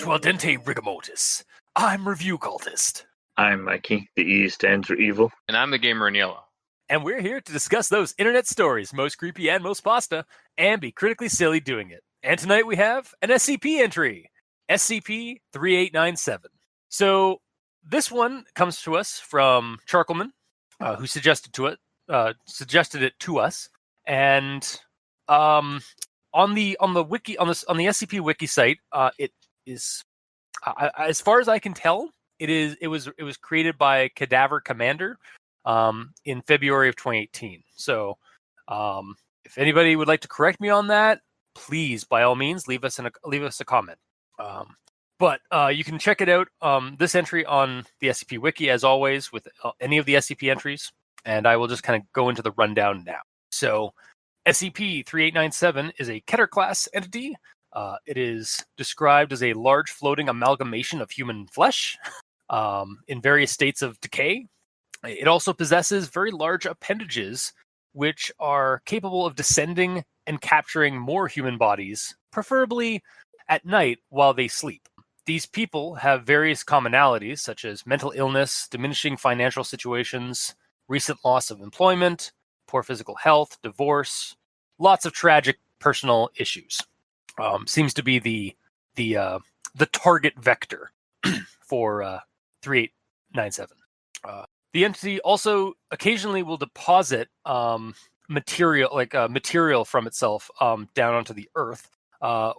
to Al Dente Rigamortis. I'm Review Cultist. I'm Mikey. The E stands for evil. And I'm the Gamer in Yellow. And we're here to discuss those internet stories, most creepy and most pasta, and be critically silly doing it. And tonight we have an SCP entry, SCP-3897. So this one comes to us from Charcoalman, who suggested it to us, and on the wiki on the SCP wiki site, it is, as far as I can tell, it was created by CadaverCommander in February of 2018. So if anybody would like to correct me on that, please, by all means, leave us a comment. But you can check it out, this entry on the SCP Wiki, as always, with any of the SCP entries, and I will just kind of go into the rundown now. So SCP-3897 is a Keter class entity. It is described as a large floating amalgamation of human flesh in various states of decay. It also possesses very large appendages, which are capable of descending and capturing more human bodies, preferably at night while they sleep. These people have various commonalities, such as mental illness, diminishing financial situations, recent loss of employment, poor physical health, divorce, lots of tragic personal issues. Seems to be the target vector for 3897. The entity also occasionally will deposit material from itself down onto the Earth,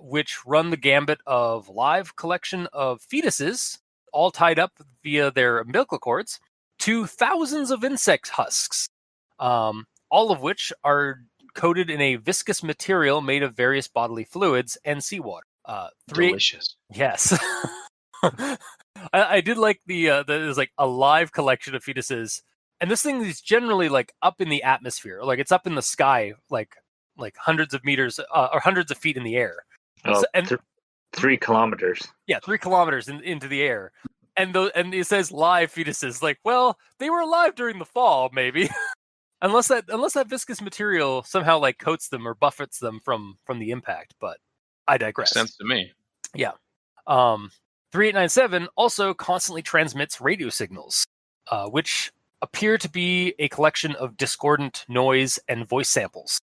which run the gambit of live collection of fetuses, all tied up via their umbilical cords, to thousands of insect husks, all of which are coated in a viscous material made of various bodily fluids and seawater. Delicious. Yes. I did like there's like a live collection of fetuses, and this thing is generally like up in the atmosphere, like it's up in the sky, like hundreds of meters or hundreds of feet in the air. Oh, 3 kilometers. Yeah, 3 kilometers into the air, and it says live fetuses. Like, well, they were alive during the fall, maybe, unless that viscous material somehow like coats them or buffets them from the impact. But I digress. Makes sense to me. Yeah. 3897 also constantly transmits radio signals, which appear to be a collection of discordant noise and voice samples.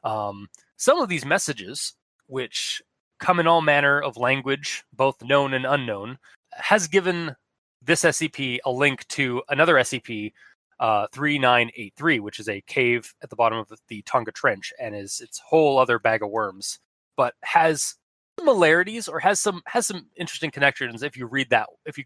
Some of these messages, which come in all manner of language, both known and unknown, has given this SCP a link to another SCP, 3983, which is a cave at the bottom of the Tonga Trench, and is its whole other bag of worms, but has similarities or has some interesting connections if you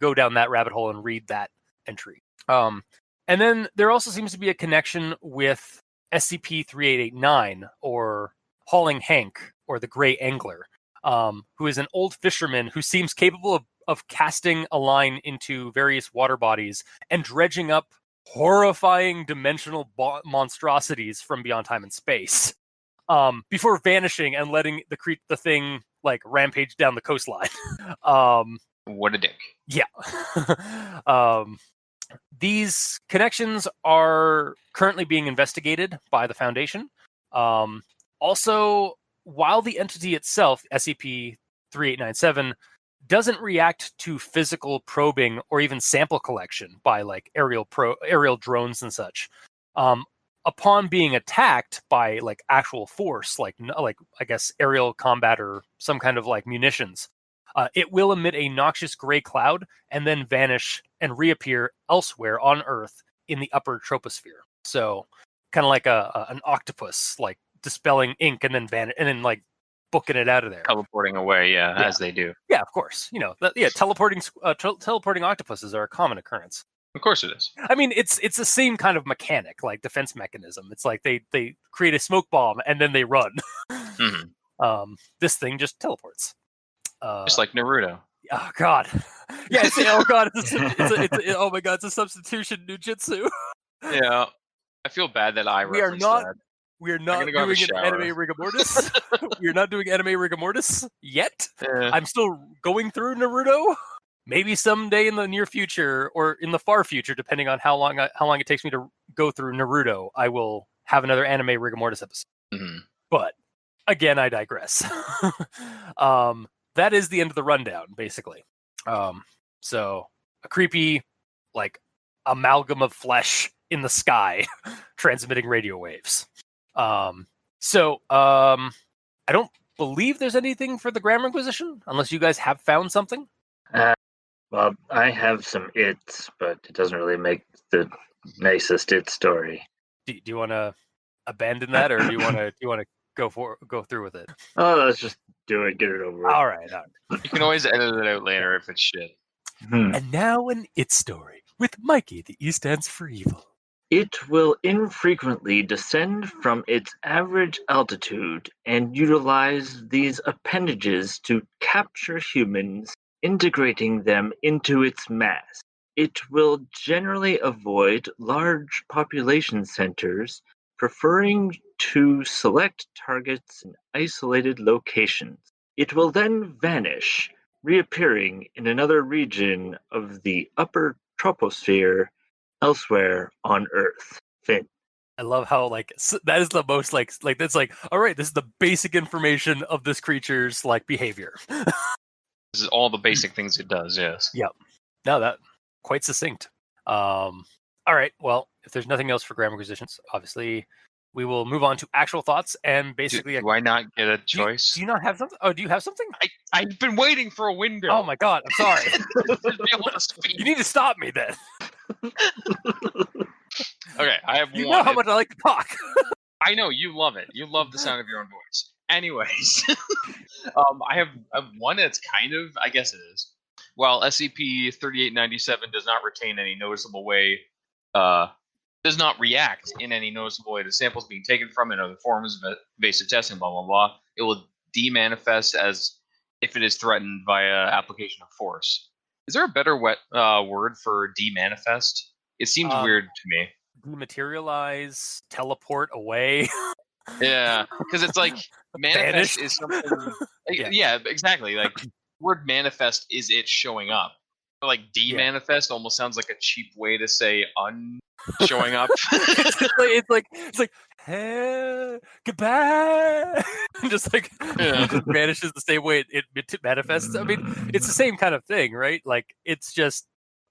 go down that rabbit hole and read that entry. And then there also seems to be a connection with SCP-3889, or Hauling Hank, or the Grey Angler, who is an old fisherman who seems capable of casting a line into various water bodies and dredging up horrifying dimensional monstrosities from beyond time and space, before vanishing and letting the thing like rampage down the coastline. What a dick. Yeah. These connections are currently being investigated by the Foundation. Also, while the entity itself, SCP-3897, doesn't react to physical probing or even sample collection by like aerial drones and such, upon being attacked by like actual force, like I guess aerial combat or some kind of like munitions, it will emit a noxious gray cloud and then vanish and reappear elsewhere on Earth in the upper troposphere. So kind of like an octopus, like dispelling ink and then like booking it out of there, Teleporting away, as they do. Yeah, of course. Teleporting octopuses are a common occurrence. Of course it is. I mean, it's the same kind of mechanic, like defense mechanism. It's like they create a smoke bomb and then they run. Mm-hmm. This thing just teleports. Just like Naruto. Oh God. Yeah. Oh God. Oh my God. It's a substitution ninjutsu. Yeah. I feel bad that I referenced that. We are not doing an anime rigor mortis. We are not doing anime rigor mortis yet. I'm still going through Naruto. Maybe someday in the near future or in the far future, depending on how long it takes me to go through Naruto, I will have another anime rigor mortis episode. Mm-hmm. But again, I digress. that is the end of the rundown, basically. So a creepy, like, amalgam of flesh in the sky, transmitting radio waves. I don't believe there's anything for the Grammar Inquisition, unless you guys have found something. Well, I have some its, but it doesn't really make the nicest it story. Do you want to abandon that, or do you want to go through with it? Oh, let's just do it, get it over with. All right. You can always edit it out later if it's shit. And now an it story with Mikey. The E stands for evil. It will infrequently descend from its average altitude and utilize these appendages to capture humans, integrating them into its mass. It will generally avoid large population centers, preferring to select targets in isolated locations. It will then vanish, reappearing in another region of the upper troposphere elsewhere on Earth. Finn. I love how that is the most like that's like, all right, this is the basic information of this creature's behavior. This is all the basic things it does. Yes. Yep. No, that quite succinct. All right. Well, if there's nothing else for Grammar Inquisitions, obviously we will move on to actual thoughts and basically. Do I not get a choice? Do you not have something? Oh, do you have something? I've been waiting for a window. Oh my god! I'm sorry. To be able to speak. You need to stop me then. Okay, I have You one. know how much I like to talk. I know you love it. You love the sound of your own voice. Anyways, I have one that's kind of, I guess it is. While SCP-3897 does not retain any noticeable way, does not react in any noticeable way to samples being taken from it or the forms of evasive testing, blah, blah, blah, it will demanifest as if it is threatened via application of force. Is there a better word for demanifest? It seems weird to me. Dematerialize, teleport away. Yeah, because it's like manifest is something. Yeah, exactly. Like word manifest is it showing up. But like demanifest almost sounds like a cheap way to say showing up. it's like hey, goodbye. Just like it just vanishes the same way it manifests. I mean, it's the same kind of thing, right? Like it's just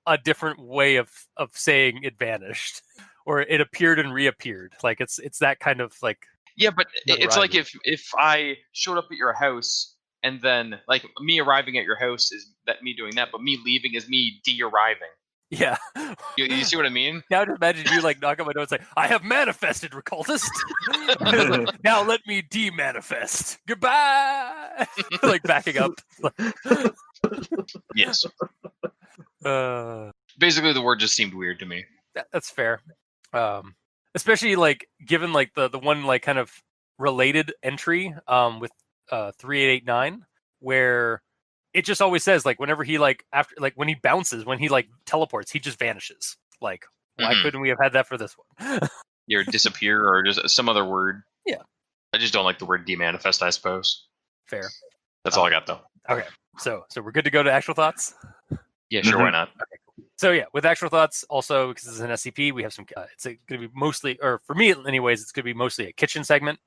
a different way of saying it vanished, or it appeared and reappeared. Like it's that kind of like. Yeah, but it's like if I showed up at your house and then like me arriving at your house is that me doing that, but me leaving is me de-arriving. Yeah. You see what I mean? Now just imagine you knock on my door and say, I have manifested, occultist. Now let me de-manifest. Goodbye. Backing up. Yes. Basically, the word just seemed weird to me. That's fair. Especially given the one kind of related entry with 3889 where it just always says whenever he after when he bounces, when he teleports, he just vanishes. Why couldn't we have had that for this one? Or disappear or just some other word. Yeah. I just don't like the word demanifest, I suppose. Fair. That's all I got though. Okay. So we're good to go to actual thoughts? Yeah, sure, why not? Okay, cool. So yeah, with actual thoughts, also because this is an SCP, we have some. It's going to be mostly, or for me, anyways, it's going to be mostly a kitchen segment.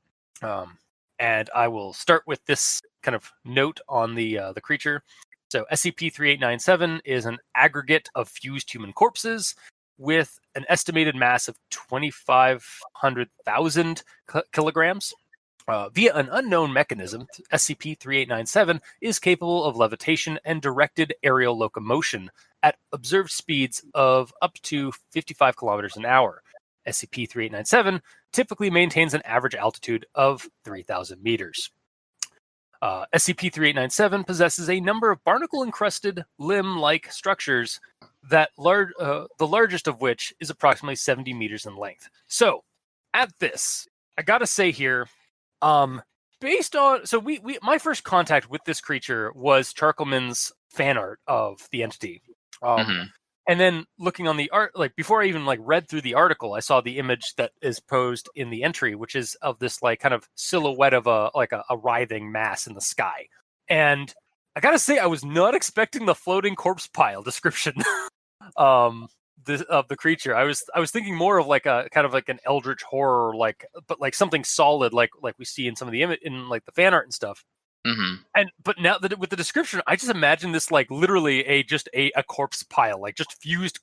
And I will start with this kind of note on the creature. So SCP-3897 is an aggregate of fused human corpses with an estimated mass of 2,500,000 kilograms. Via an unknown mechanism, SCP-3897 is capable of levitation and directed aerial locomotion at observed speeds of up to 55 kilometers an hour. SCP-3897 typically maintains an average altitude of 3,000 meters. SCP-3897 possesses a number of barnacle-encrusted limb-like structures that the largest of which is approximately 70 meters in length. So, at this, I gotta say here, based on my first contact with this creature was Charcoalman's fan art of the entity. And then looking on the art, before I even read through the article, I saw the image that is posed in the entry, which is of this kind of silhouette of a writhing mass in the sky. And I gotta say, I was not expecting the floating corpse pile description of the creature. I was thinking more of a kind of an eldritch horror, but something solid, like we see in some of the image in the fan art and stuff. But now that with the description, I just imagine this like literally a corpse pile, like just fused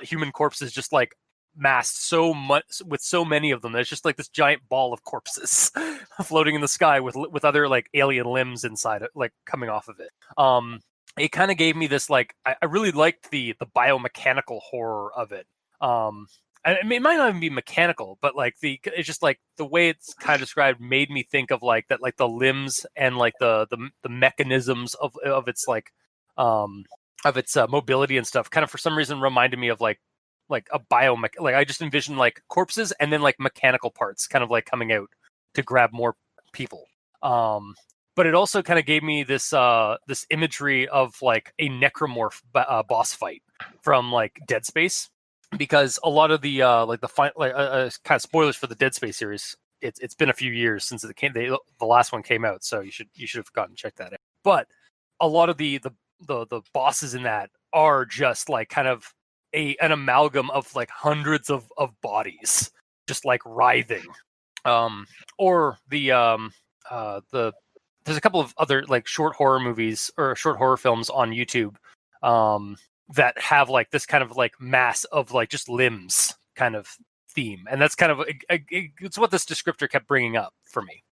human corpses, just like massed so much with so many of them. There's just like this giant ball of corpses floating in the sky with other like alien limbs inside it, like coming off of it. It kind of gave me this like I really liked the biomechanical horror of it. It might not even be mechanical, but like it's just like the way it's kind of described made me think of like that, like the limbs and like the mechanisms of its like of its mobility and stuff. Kind of for some reason reminded me of like a like I just envisioned like corpses and then like mechanical parts kind of like coming out to grab more people. But it also kind of gave me this this imagery of like a necromorph boss fight from like Dead Space, because a lot of the kind of spoilers for the Dead Space series. It's been a few years since the last one came out, so you should have gone and checked that out. But a lot of the bosses in that are just like kind of an amalgam of like hundreds of bodies just like writhing. Or there's a couple of other like short horror movies or short horror films on YouTube that have like this kind of like mass of like just limbs kind of theme, and that's kind of it's what this descriptor kept bringing up for me.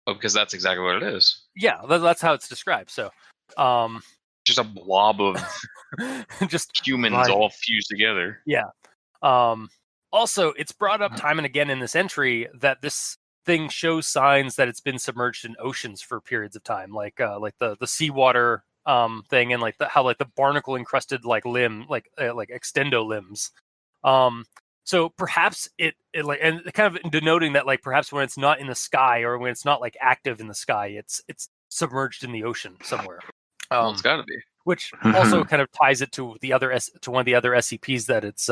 Because that's exactly what it is. Yeah, that's how it's described. So, just a blob of just humans all fused together. Yeah. Also, it's brought up time and again in this entry that this thing shows signs that it's been submerged in oceans for periods of time, like the seawater thing, and like how like the barnacle encrusted like limb, like extendo limbs. So perhaps it like, and kind of denoting that like perhaps when it's not in the sky or when it's not like active in the sky, it's submerged in the ocean somewhere. Well, it's got to be. Which also kind of ties it to one of the other SCPs that it's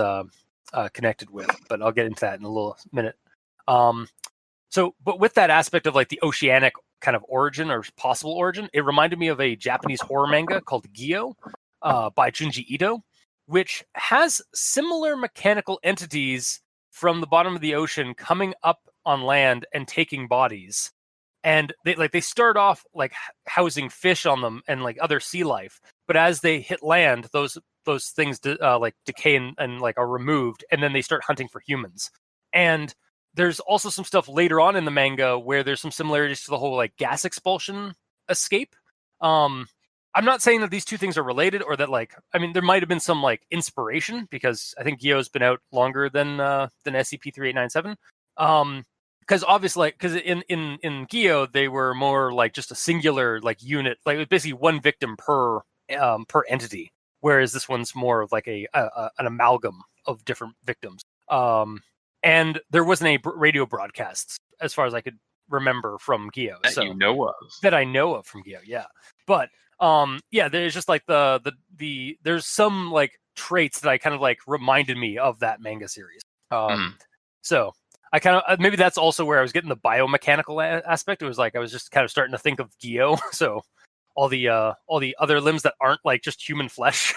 connected with, but I'll get into that in a little minute. But with that aspect of like the oceanic kind of origin or possible origin, it reminded me of a Japanese horror manga called Gyo by Junji Ito, which has similar mechanical entities from the bottom of the ocean coming up on land and taking bodies. And they start off like housing fish on them and like other sea life, but as they hit land, those things like decay and like are removed, and then they start hunting for humans. And there's also some stuff later on in the manga where there's some similarities to the whole like gas expulsion escape. I'm not saying that these two things are related, or that like, I mean, there might have been some like inspiration, because I think Gyo's been out longer than SCP-3897. Because obviously, because in Gyo they were more like just a singular like unit, like it was basically one victim per entity, whereas this one's more of like an amalgam of different victims. And there wasn't any radio broadcasts, as far as I could remember, from Gyo. That you know of. That I know of from Gyo, yeah. But yeah, there's just like there's some like traits that I kind of like reminded me of that manga series. So I kind of maybe that's also where I was getting the biomechanical aspect. It was like I was just kind of starting to think of Gyo. So all the other limbs that aren't like just human flesh,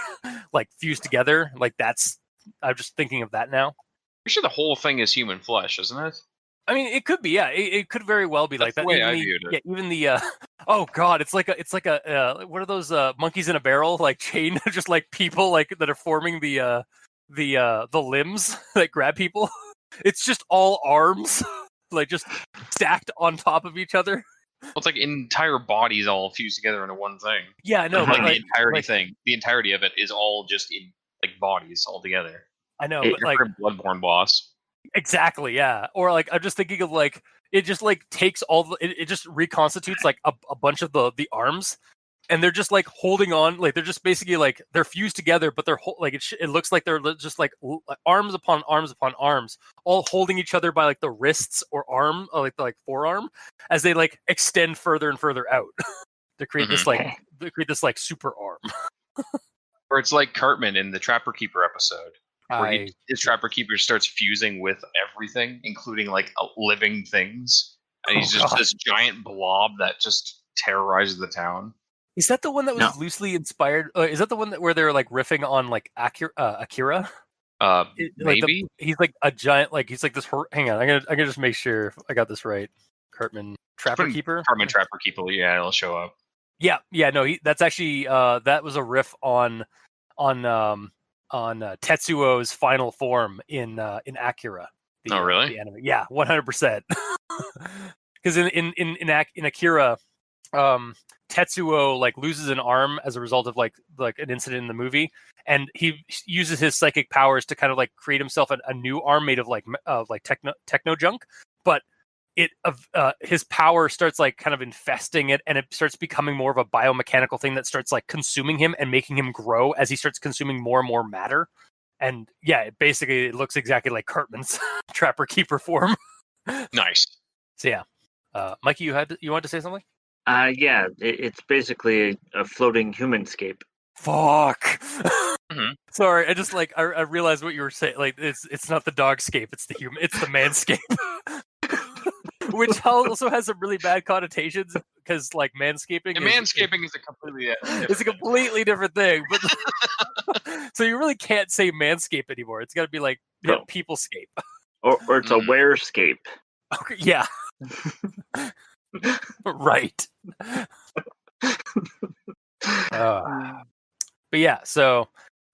like fused together, like that's, I'm just thinking of that now. I'm sure the whole thing is human flesh, isn't it? I mean, it could be, yeah. It could very well be That's like that. The way I viewed it. Yeah, even the oh god, it's like a what are those monkeys in a barrel like chain, just like people like that are forming the limbs that grab people. It's just all arms, like just stacked on top of each other. Well, it's like entire bodies all fused together into one thing. Yeah, I know. Like But the entirety thing, the entirety of it is all just in like bodies all together. I know, But like Bloodborne boss. Exactly, yeah. Or like I'm just thinking of like it just like takes all the it just reconstitutes like a bunch of the arms, and they're just like holding on, like they're just basically like they're fused together, but they're like it looks like they're just like arms upon arms upon arms, all holding each other by like the wrists or arm, or like the forearm, as they like extend further and further out to create this like super arm. Or it's like Cartman in the Trapper Keeper episode, where his Trapper Keeper starts fusing with everything, including like living things, and he's just this giant blob that just terrorizes the town. Is that the one that was loosely inspired? Is that the one where they're like riffing on like Akira? Maybe he's like a giant, like he's like this. Hang on, I'm gonna just make sure I got this right. Cartman Trapper Keeper. Cartman Trapper Keeper. Yeah, it'll show up. Yeah. No. That's actually that was a riff on Tetsuo's final form in Akira. Oh, really? The anime. Yeah, 100%. Because in Akira, Tetsuo like loses an arm as a result of like an incident in the movie, and he uses his psychic powers to kind of like create himself a new arm made of like techno junk, but his power starts like kind of infesting it, and it starts becoming more of a biomechanical thing that starts like consuming him and making him grow as he starts consuming more and more matter. And yeah, it looks exactly like Cartman's Trapper Keeper form. Nice. So yeah, Mikey, you wanted to say something? Yeah, it's basically a floating humanscape. Fuck. Mm-hmm. Sorry, I just like I realized what you were saying. Like it's not the dogscape, it's the manscape. Which also has some really bad connotations because like manscaping. Manscaping is a completely different thing. But so you really can't say manscape anymore. It's got to be like peoplescape. Or it's a wearscape. Okay, yeah. Right. But yeah, so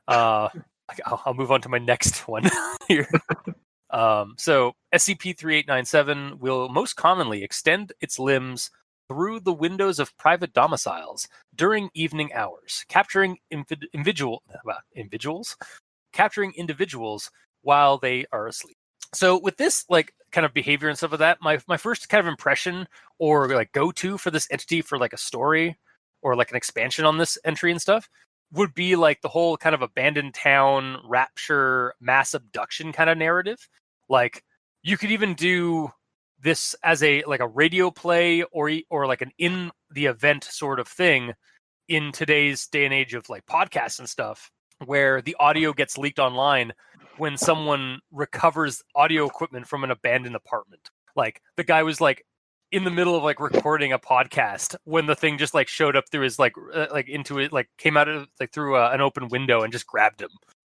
I'll move on to my next one here. So SCP-3897 will most commonly extend its limbs through the windows of private domiciles during evening hours, capturing individuals while they are asleep. So with this like kind of behavior and stuff like that, my first kind of impression or like go-to for this entity for like a story or like an expansion on this entry and stuff would be like the whole kind of abandoned town, rapture, mass abduction kind of narrative. Like you could even do this as a like a radio play or like an in the event sort of thing in today's day and age of like podcasts and stuff, where the audio gets leaked online when someone recovers audio equipment from an abandoned apartment. Like the guy was like in the middle of like recording a podcast when the thing just like showed up through his like into it, like came out of like through an open window and just grabbed him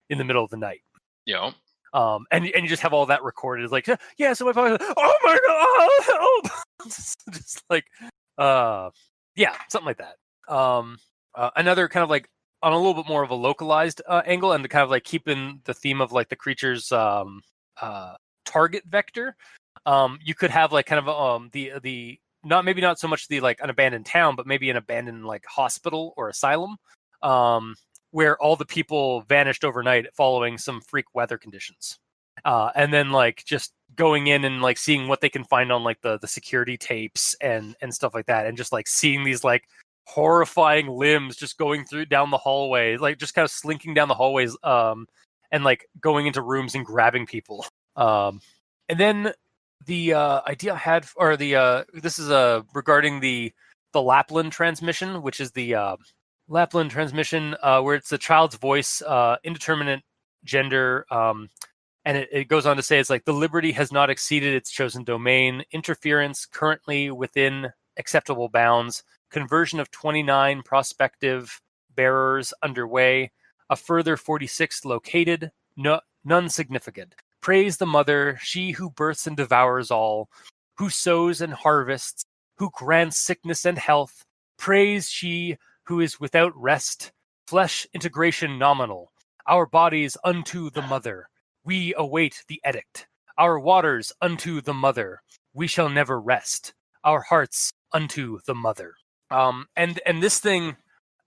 in the middle of the night. Yeah. And you just have all that recorded. It's like, yeah, so my podcast, oh my god, help! Just like, yeah, something like that. Another kind of like on a little bit more of a localized angle, and to kind of like keeping the theme of like the creature's target vector. You could have like kind of the not so much the like an abandoned town, but maybe an abandoned like hospital or asylum. Where all the people vanished overnight following some freak weather conditions. And then like just going in and like seeing what they can find on like the security tapes and stuff like that. And just like seeing these like horrifying limbs just going down the hallway, like just kind of slinking down the hallways and like going into rooms and grabbing people. And then the idea I had, or this is regarding the Lapland transmission, which is the Lapland transmission, where it's the child's voice, indeterminate gender, and it goes on to say it's like the Liberty has not exceeded its chosen domain, interference currently within acceptable bounds, conversion of 29 prospective bearers underway, a further 46 located, none significant. Praise the mother, she who births and devours all, who sows and harvests, who grants sickness and health. Praise she who is without rest, flesh integration nominal. Our bodies unto the mother. We await the edict. Our waters unto the mother. We shall never rest. Our hearts unto the mother. And this thing,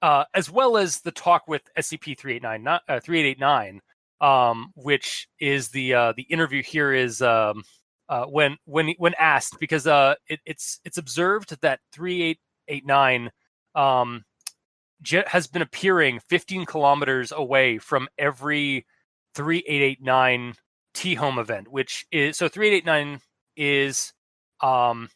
as well as the talk with SCP-3889, which is the interview here is when asked, because it's observed that 3889 has been appearing 15 kilometers away from every 3889 T-home event, which is, so 3889 is a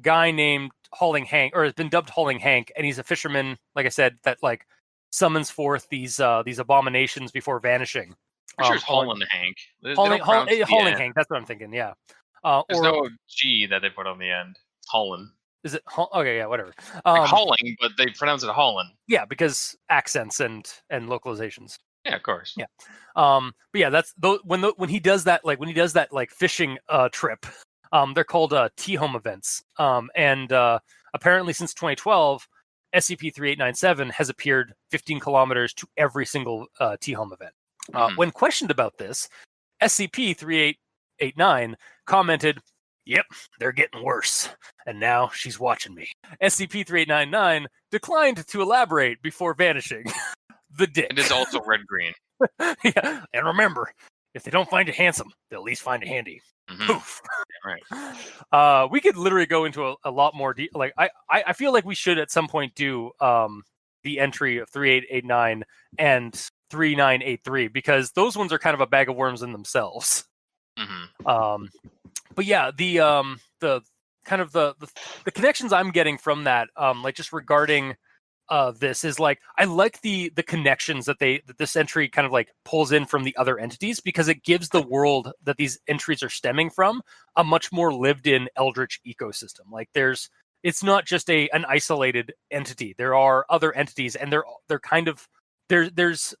guy named Hauling Hank, or has been dubbed Hauling Hank, and he's a fisherman, like I said, that like summons forth these abominations before vanishing. I'm sure it's Hauling Hank. Hauling Hank, that's what I'm thinking, yeah. There's no G that they put on the end. Hauling. Is it? Okay, yeah, whatever. Like hauling, but they pronounce it Hauling. Yeah, because accents and localizations. Yeah, of course. Yeah. But yeah, that's when he does that, like fishing trip, They're called T-home events. And apparently since 2012, SCP-3897 has appeared 15 kilometers to every single T-home event. When questioned about this, SCP-3889 commented, "Yep, they're getting worse, and now she's watching me." SCP-3899 declined to elaborate before vanishing. The dick. It is also red-green. Yeah. And remember, if they don't find you handsome, they'll at least find you handy. Poof. Right. We could literally go into a lot more like I feel like we should at some point do the entry of 3889 and 3983, because those ones are kind of a bag of worms in themselves. But yeah, the kind of the connections I'm getting from that, like just regarding this is like, I like the connections that this entry kind of like pulls in from the other entities, because it gives the world that these entries are stemming from a much more lived in eldritch ecosystem. Like it's not just an isolated entity. There are other entities, and they're kind of there's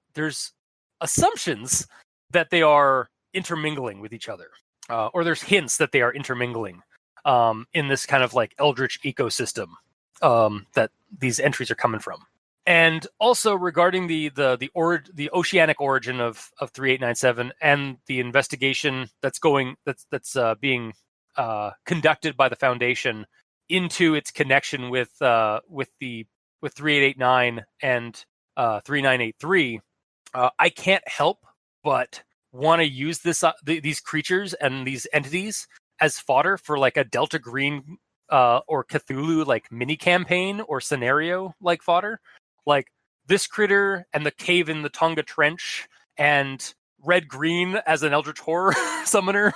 assumptions that they are intermingling with each other, or there's hints that they are intermingling in this kind of like eldritch ecosystem that these entries are coming from. And also regarding the oceanic origin of 3897 and the investigation that's being conducted by the Foundation into its connection with 3889 and 3983, I can't help but want to use these creatures and these entities as fodder for like a Delta Green or Cthulhu like mini campaign or scenario like fodder. Like this critter and the cave in the Tonga Trench and red green as an Eldritch Horror summoner.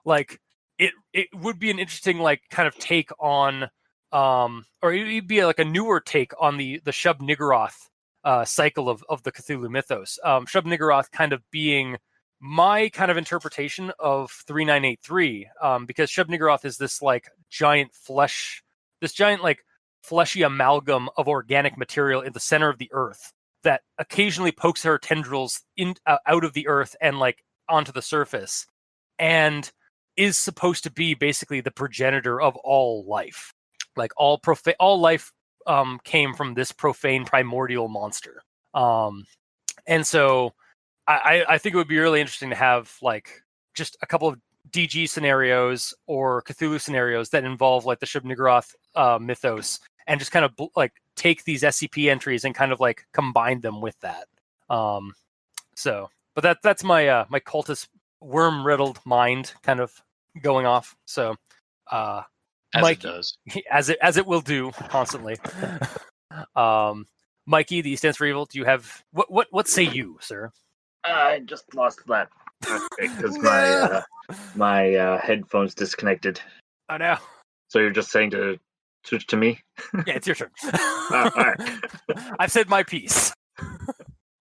Like it would be an interesting like kind of take on or it'd be like a newer take on the Shub-Niggurath cycle of the Cthulhu mythos. Shub-Niggurath kind of being my kind of interpretation of 3983, because Shub-Niggurath is this like giant like fleshy amalgam of organic material in the center of the earth that occasionally pokes her tendrils out of the earth and like onto the surface, and is supposed to be basically the progenitor of all life. Like all life came from this profane primordial monster. And so I think it would be really interesting to have like just a couple of DG scenarios or Cthulhu scenarios that involve like the Shub-Niggurath mythos, and just kind of like take these SCP entries and kind of like combine them with that. But that's my my cultist worm riddled mind kind of going off. So as Mikey, it does, as it will do constantly. Mikey, the E stands for evil. Do you have what say you, sir? I just lost that because my headphones disconnected. Oh no! So you're just saying to switch to me? Yeah, it's your turn. All right. I've said my piece. All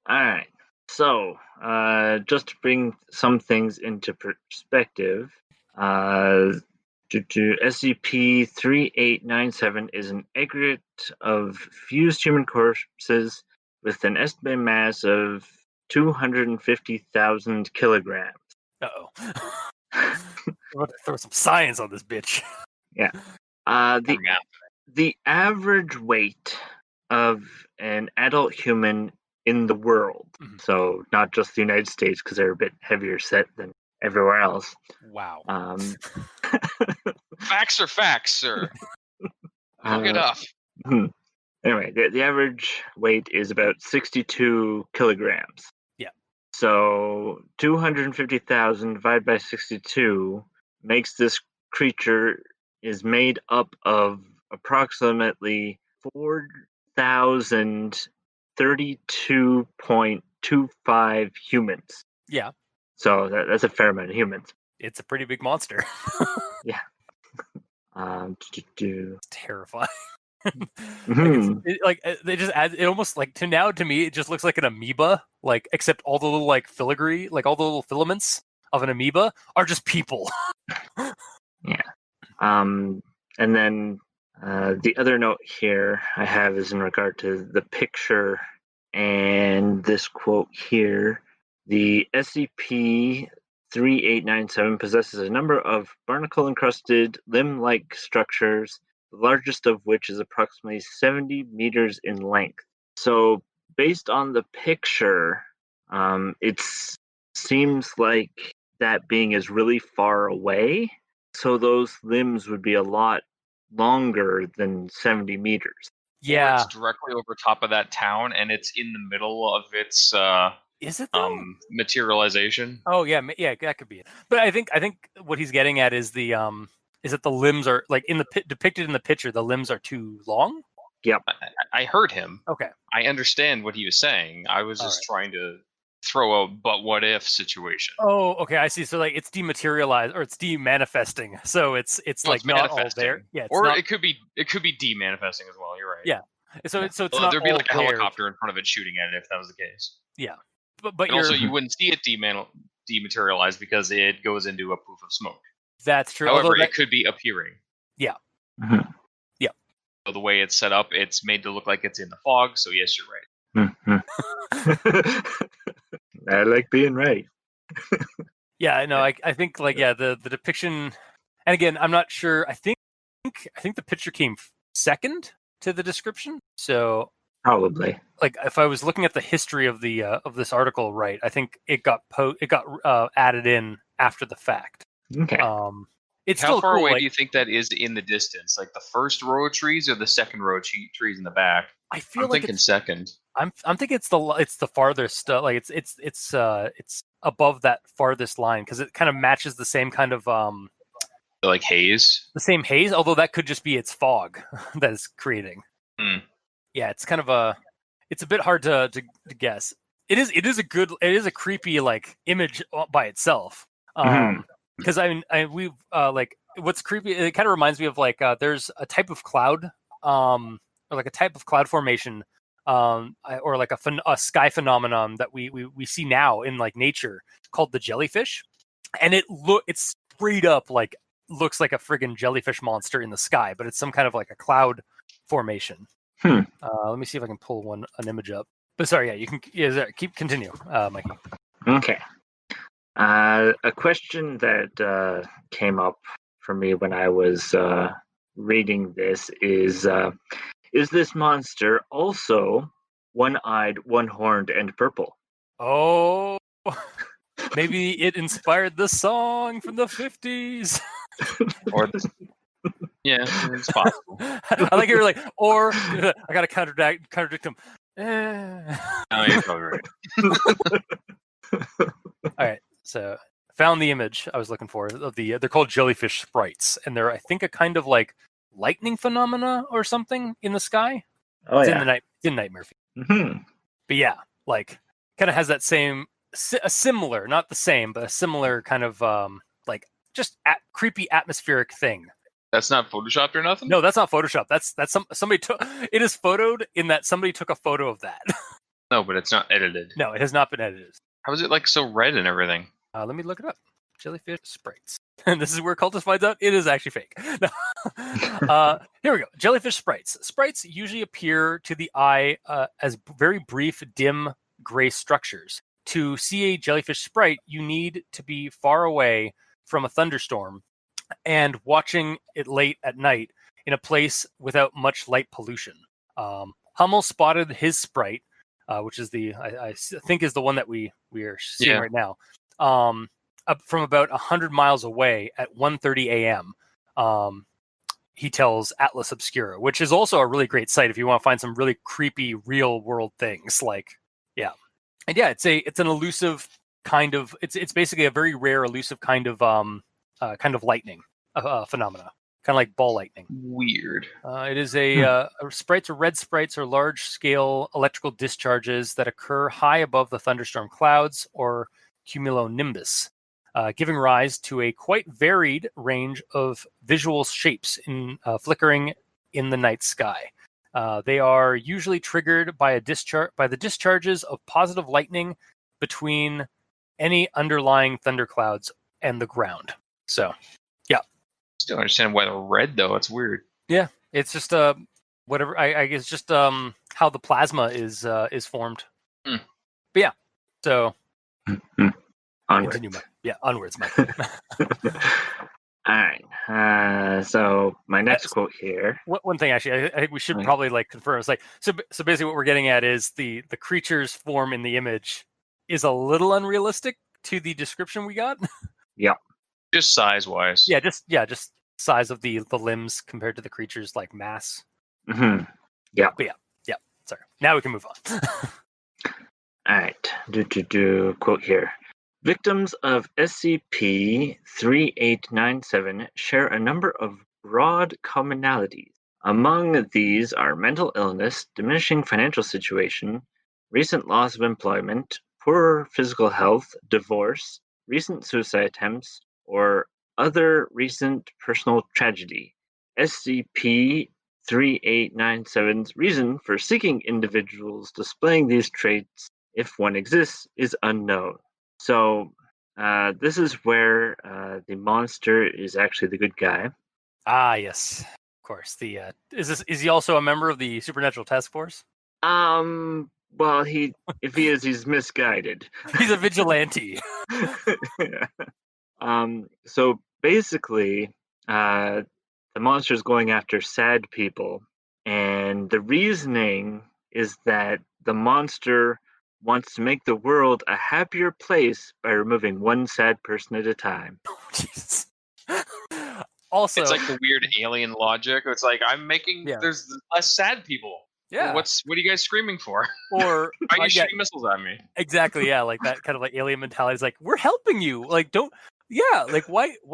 right. So, just to bring some things into perspective, SCP-3897 is an aggregate of fused human corpses with an estimated mass of 250,000 kilograms. Uh-oh. I'm about to throw some science on this bitch. Yeah. The average weight of an adult human in the world, so not just the United States, because they're a bit heavier set than everywhere else. Wow. Facts are facts, sir. Look it up. Anyway, the average weight is about 62 kilograms. Yeah. So 250,000 divided by 62 makes this creature is made up of approximately 4,032.25 humans. Yeah. So that's a fair amount of humans. It's a pretty big monster. Yeah. It's terrifying. Mhm. They just add it almost like to me it just looks like an amoeba, like except all the little like filigree, like all the little filaments of an amoeba are just people. Yeah. And then the other note here I have is in regard to the picture and this quote here. The SCP SCP-3897 possesses a number of barnacle-encrusted, limb-like structures, the largest of which is approximately 70 meters in length. So, based on the picture, it seems like that being is really far away, so those limbs would be a lot longer than 70 meters. Or Yeah. it's directly over top of that town, and it's in the middle of its Is it though? materialization. Oh yeah, yeah, that could be it. But I think what he's getting at is the is that the limbs are like in the depicted in the picture. The limbs are too long. Yep. I heard him. Okay. I understand what he was saying. I was just trying to throw a "but what if" situation. Oh, okay, I see. So like it's dematerialized or it's demanifesting. So it's Well, like not all there. Yeah, or not, it could be demanifesting as well. You're right. Yeah. So it's Well, not there'd be all like a there. helicopter in front of it shooting at it if that was the case. Yeah, but And also you wouldn't see it dematerialize because it goes into a poof of smoke. That's true. However, Although it could be appearing. Yeah. Mhm. Yeah. So the way it's set up, it's made to look like it's in the fog. So yes, you're right. I like being right. Yeah, no, I think like the depiction, and again, I'm not sure. I think the picture came second to the description. So Probably. like if I was looking at the history of the of this article, right, I think it got added in after the fact. Okay. It's How still far cool, away like, do you think that is in the distance? Like the first row of trees or the second row of trees in the back? I feel I'm like thinking second. I'm thinking it's the farthest like it's above that farthest line because it kind of matches the same kind of Like haze. the same haze, although that could just be its fog that is creating. Yeah, it's kind of it's a bit hard to guess. It is a creepy like image by itself. Because we've like what's creepy. It kind of reminds me of like there's a type of cloud or like a type of cloud formation or like a sky phenomenon that we see now in like nature called the jellyfish, and it's straight up like looks like a friggin' jellyfish monster in the sky, but it's some kind of like a cloud formation. Let me see if I can pull an image up. But sorry, yeah, you can continue, Mikey. Okay. A question that came up for me when I was reading this is this monster also one-eyed, one-horned, and purple? Oh, maybe it inspired the song from the 50s. Or yeah, it's possible. I like you're like, or I gotta contradict him. No, you're probably right. All right, so I found the image I was looking for of they're called jellyfish sprites, and they're I think a kind of like lightning phenomena or something in the sky. Oh, it's yeah. it's in Nightmare Field. But yeah, like kind of has that same a similar, not the same, but a similar kind of like just creepy atmospheric thing. That's not photoshopped or nothing? No, that's not Photoshop. That's somebody took. It is photoed in that somebody took a photo of that. No, but it's not edited. No, it has not been edited. How is it like so red and everything? Let me look it up. Jellyfish sprites. And this is where Cultist finds out it is actually fake. No. Here we go. Jellyfish sprites. Sprites usually appear to the eye as very brief, dim, gray structures. To see a jellyfish sprite, you need to be far away from a thunderstorm and watching it late at night in a place without much light pollution. Hummel spotted his sprite, which is I think is the one that we are seeing right now, from about 100 miles away at 1:30 a.m. He tells Atlas Obscura, which is also a really great site if you want to find some really creepy real world things. Like, yeah, and yeah, it's an elusive kind of it's basically a very rare elusive kind of lightning phenomena, kind of like ball lightning. Weird. It is sprites or red sprites are large scale electrical discharges that occur high above the thunderstorm clouds or cumulonimbus, giving rise to a quite varied range of visual shapes in flickering in the night sky. They are usually triggered by the discharges of positive lightning between any underlying thunderclouds and the ground. So, yeah. Still don't understand why they're red though. It's weird. Yeah, it's just whatever. I guess just how the plasma is formed. But yeah, so Onwards. Continue, Mike. Yeah, onwards, Mike. All right. So my next quote here. One thing, actually, I think we should Okay. probably confirm. It's so basically, what we're getting at is the creature's form in the image is a little unrealistic to the description we got. Yeah. Just size-wise. Yeah, just size of the limbs compared to the creature's mass. Mm-hmm. Yeah. But yeah. Sorry. Now we can move on. All right. Quote here. Victims of SCP-3897 share a number of broad commonalities. Among these are mental illness, diminishing financial situation, recent loss of employment, poor physical health, divorce, recent suicide attempts, or other recent personal tragedy. SCP-3897's reason for seeking individuals displaying these traits, if one exists, is unknown. So this is where the monster is actually the good guy. Ah, yes, of course. Is he also a member of the Supernatural Task Force? Well, if he is, he's misguided. He's a vigilante. So basically, the monster is going after sad people, and the reasoning is that the monster wants to make the world a happier place by removing one sad person at a time. Jesus. Also, it's like the weird alien logic. It's like there's less sad people. Yeah. Well, what are you guys screaming for? Or why are you shooting missiles at me? Exactly. Yeah, like that kind of alien mentality is we're helping you. Why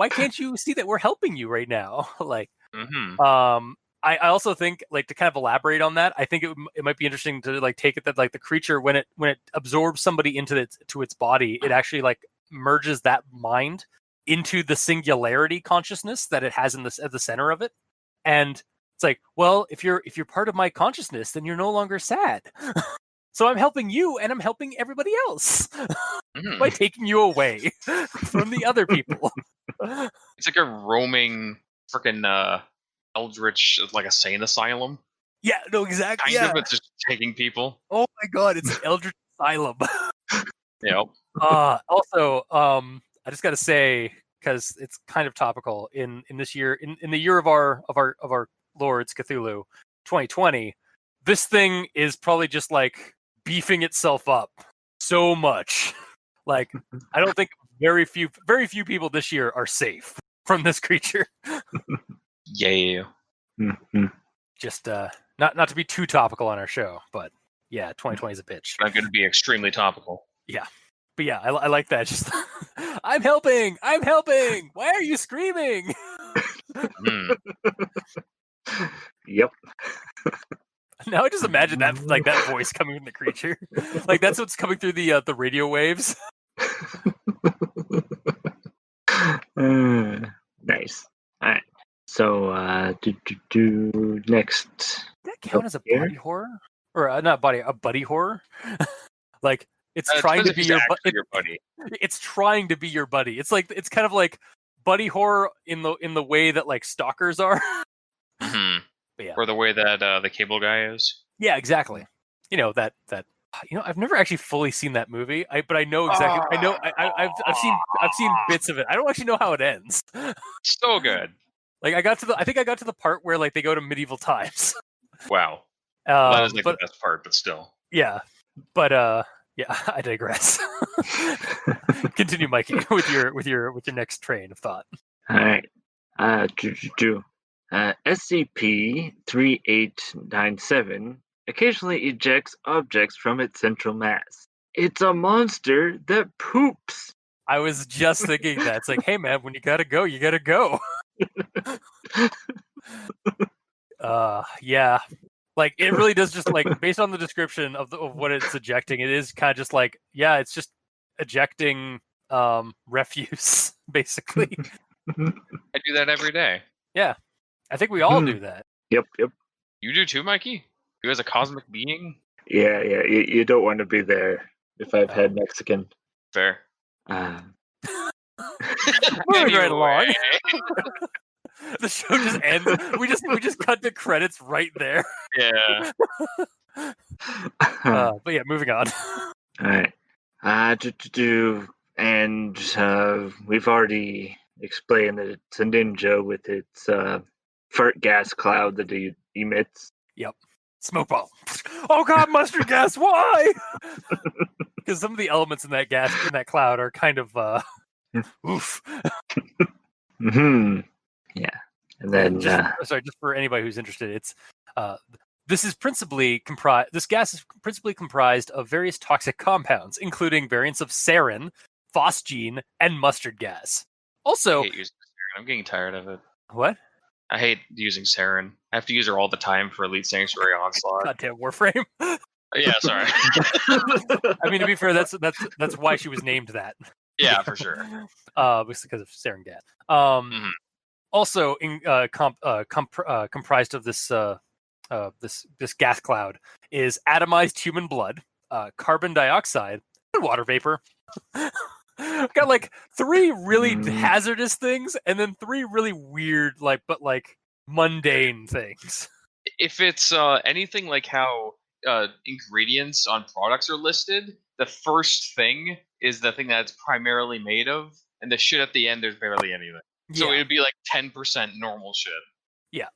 can't you see that we're helping you right now? Mm-hmm. I also think to kind of elaborate on that, I think it might be interesting to take it that the creature when it absorbs somebody into its body, it actually merges that mind into the singularity consciousness that it has at the center of it, and it's well, if you're part of my consciousness, then you're no longer sad. So I'm helping you, and I'm helping everybody else by taking you away from the other people. It's like a roaming freaking eldritch, like a sane asylum. Yeah, no, exactly. Kind of, it's just taking people. Oh my god, it's an eldritch asylum. Yep. Also, I just got to say, because it's kind of topical in this year, in the year of our Lords Cthulhu, 2020, this thing is probably just beefing itself up so much. I don't think very few people this year are safe from this creature. Yeah. Mm-hmm. Just not to be too topical on our show, but yeah, 2020 is a bitch. I'm going to be extremely topical. Yeah. But yeah, I like that. Just I'm helping. Why are you screaming? Yep. Now I just imagine that that voice coming from the creature. That's what's coming through the radio waves. Nice. All right. So next. Does that count as a body horror? Or not body, a buddy horror? It's trying to be your buddy. It's trying to be your buddy. It's it's kind of like buddy horror in the way that stalkers are. Mm-hmm. Yeah. Or the way that the cable guy is. Yeah, exactly. That I've never actually fully seen that movie. But I know exactly. I know I've seen bits of it. I don't actually know how it ends. So good. I think I got to the part where they go to medieval times. Wow. That is the best part, but still. Yeah. But yeah, I digress. Continue, Mikey, with your next train of thought. All right. SCP-3897 occasionally ejects objects from its central mass. It's a monster that poops. I was just thinking that. It's hey man, when you gotta go, you gotta go. Yeah. It really does just based on the description of what it's ejecting, it is kind of just yeah, it's just ejecting refuse, basically. I do that every day. Yeah. I think we all do that. Yep. You do too, Mikey? You as a cosmic being? Yeah. You don't want to be there if I've had Mexican. Fair. Moving right along. The show just ends. We just cut the credits right there. Yeah. But yeah, moving on. All right. And we've already explained that it's a ninja with its fart gas cloud that it emits. Yep. Smoke bomb. Oh god, mustard gas, why? Because some of the elements in that gas, in that cloud, are kind of, oof. Mm-hmm. Yeah. And then... just for anybody who's interested, it's... this is principally comprised. This gas is principally comprised of various toxic compounds, including variants of sarin, phosgene, and mustard gas. Also, I hate using sarin. I'm getting tired of it. What? I hate using sarin. I have to use her all the time for Elite Sanctuary Onslaught. Goddamn Warframe. Yeah, sorry. I mean, to be fair, that's why she was named that. Yeah, for sure. Because of sarin gas. Also, comprised of this this gas cloud is atomized human blood, carbon dioxide, and water vapor. Got like 3 really hazardous things, and then 3 really weird, but mundane things. If it's anything like how ingredients on products are listed, the first thing is the thing that it's primarily made of, and the shit at the end, there's barely anything. So it would be like 10% normal shit. Yeah.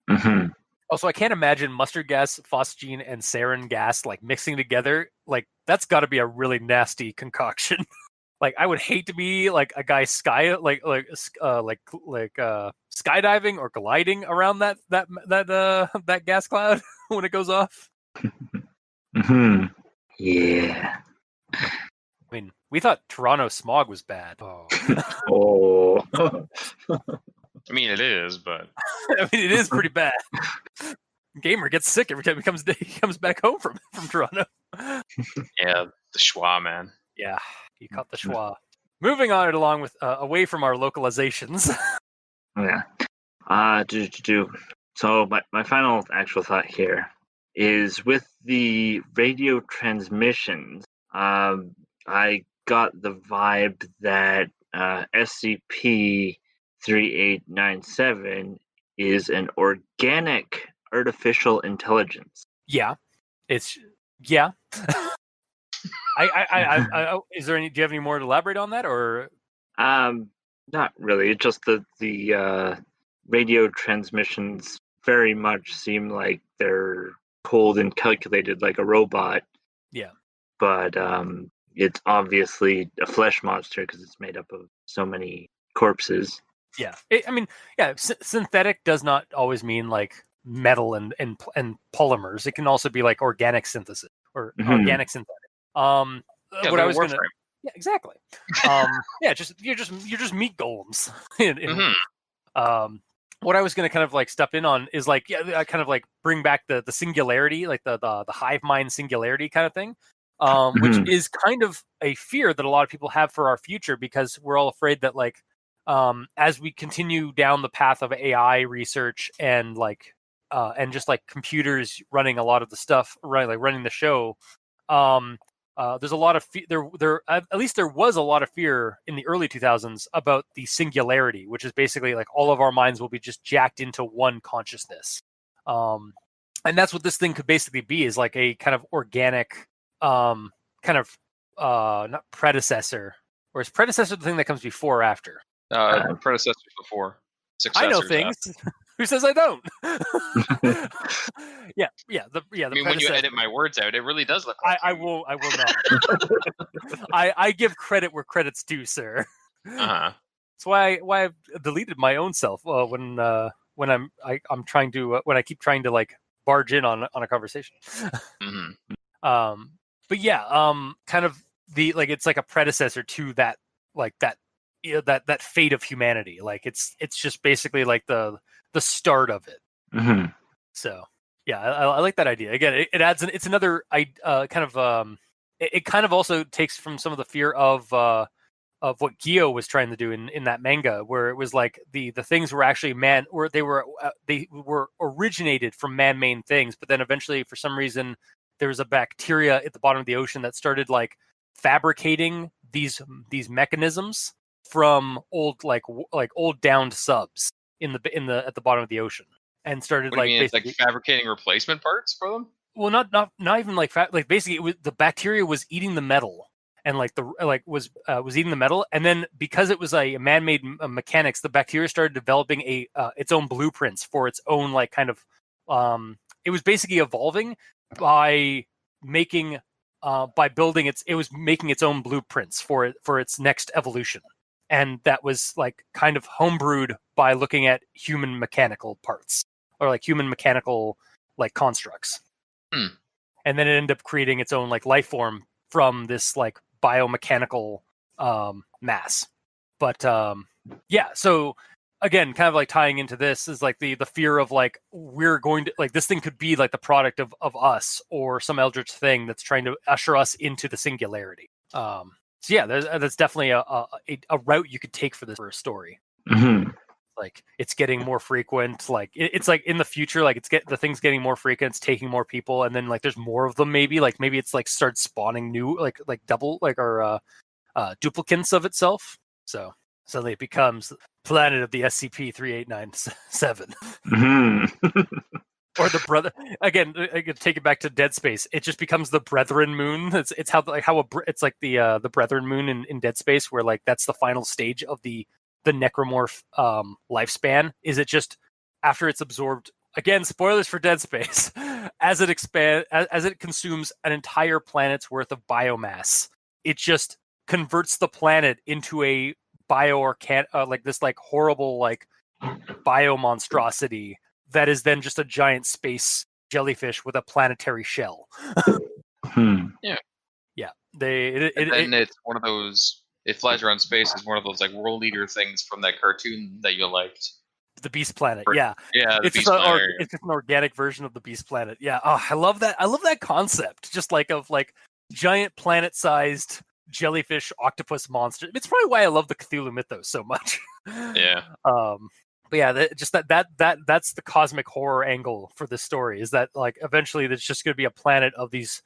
Mm-hmm. Also, I can't imagine mustard gas, phosgene, and sarin gas mixing together. That's got to be a really nasty concoction. I would hate to be a guy skydiving or gliding around that gas cloud when it goes off. Mm-hmm. Yeah. I mean, we thought Toronto smog was bad. Oh. Oh. I mean, it is, but I mean, it is pretty bad. Gamer gets sick every time he comes back home from Toronto. Yeah, the schwa, man. Yeah, you caught the schwa. Moving on along with away from our localizations. Yeah. So my final actual thought here is with the radio transmissions. I got the vibe that SCP-3897 is an organic artificial intelligence. Yeah, it's I is there any? Do you have any more to elaborate on that, or? Not really. It's just that the radio transmissions very much seem like they're cold and calculated like a robot. Yeah. But it's obviously a flesh monster because it's made up of so many corpses. Yeah. Synthetic does not always mean metal and polymers. It can also be organic synthesis or organic synthetic. What I was gonna, yeah, exactly. You're just meat golems. What I was gonna kind of step in on is I kind of bring back the singularity, the hive mind singularity kind of thing, which is kind of a fear that a lot of people have for our future because we're all afraid that as we continue down the path of AI research and just computers running a lot of the stuff, running the show. There's a lot of at least there was a lot of fear in the early 2000s about the singularity, which is basically all of our minds will be just jacked into one consciousness. And that's what this thing could basically be, is a kind of organic, not predecessor, or is predecessor the thing that comes before or after? Predecessors before. Successors I know things. Who says I don't? Yeah. I mean, when you edit my words out, it really does look like I will not. I give credit where credit's due, sir. That's why I've deleted my own self when I'm trying to when I keep trying to barge in on a conversation. But yeah, kind of it's like a predecessor to that that fate of humanity. It's just basically the start of it. So yeah, I like that idea. Again, it adds it's another kind of it kind of also takes from some of the fear of what Gyo was trying to do in that manga, where it was the things were actually they were originated from man-made things, but then eventually for some reason there was a bacteria at the bottom of the ocean that started fabricating these mechanisms from old old downed subs at the bottom of the ocean, and started basically fabricating replacement parts for them. Well, not even basically it was, the bacteria was eating the metal and like was eating the metal, and then because it was a man-made mechanics, the bacteria started developing its own blueprints for its own like kind of it was basically evolving by making it was making its own blueprints for its next evolution, and that was like kind of homebrewed by looking at human mechanical parts or like human mechanical like constructs. And then it ended up creating its own like life form from this like biomechanical mass. But yeah, so again, kind of like tying into this is like the fear of like we're going to like this thing could be like the product of us or some eldritch thing that's trying to usher us into the singularity. So yeah, that's definitely a route you could take for this story. Mm-hmm. Like it's getting more frequent. Like it's like in the future, like the thing's getting more frequent. It's taking more people, and then like there's more of them. Maybe it's like starts spawning new like double like or duplicates of itself. So suddenly it becomes planet of the SCP-3897. Mm-hmm. Or the brother again. I could take it back to Dead Space. It just becomes the Brethren Moon. It's how it's like the Brethren Moon in Dead Space, where like that's the final stage of the necromorph lifespan. Is it just after it's absorbed? Again, spoilers for Dead Space. As it consumes an entire planet's worth of biomass, it just converts the planet into a like this like horrible like bio monstrosity that is then just a giant space jellyfish with a planetary shell. Yeah. It's one of those. It flies around space as one of those like world leader things from that cartoon that you liked. The Beast Planet, yeah. It's just an organic version of the Beast Planet. Yeah. Oh, I love that. I love that concept. Just like of like giant planet-sized jellyfish octopus monster. It's probably why I love the Cthulhu mythos so much. Yeah. But yeah, that's the cosmic horror angle for this story. Is that like eventually there's just going to be a planet of these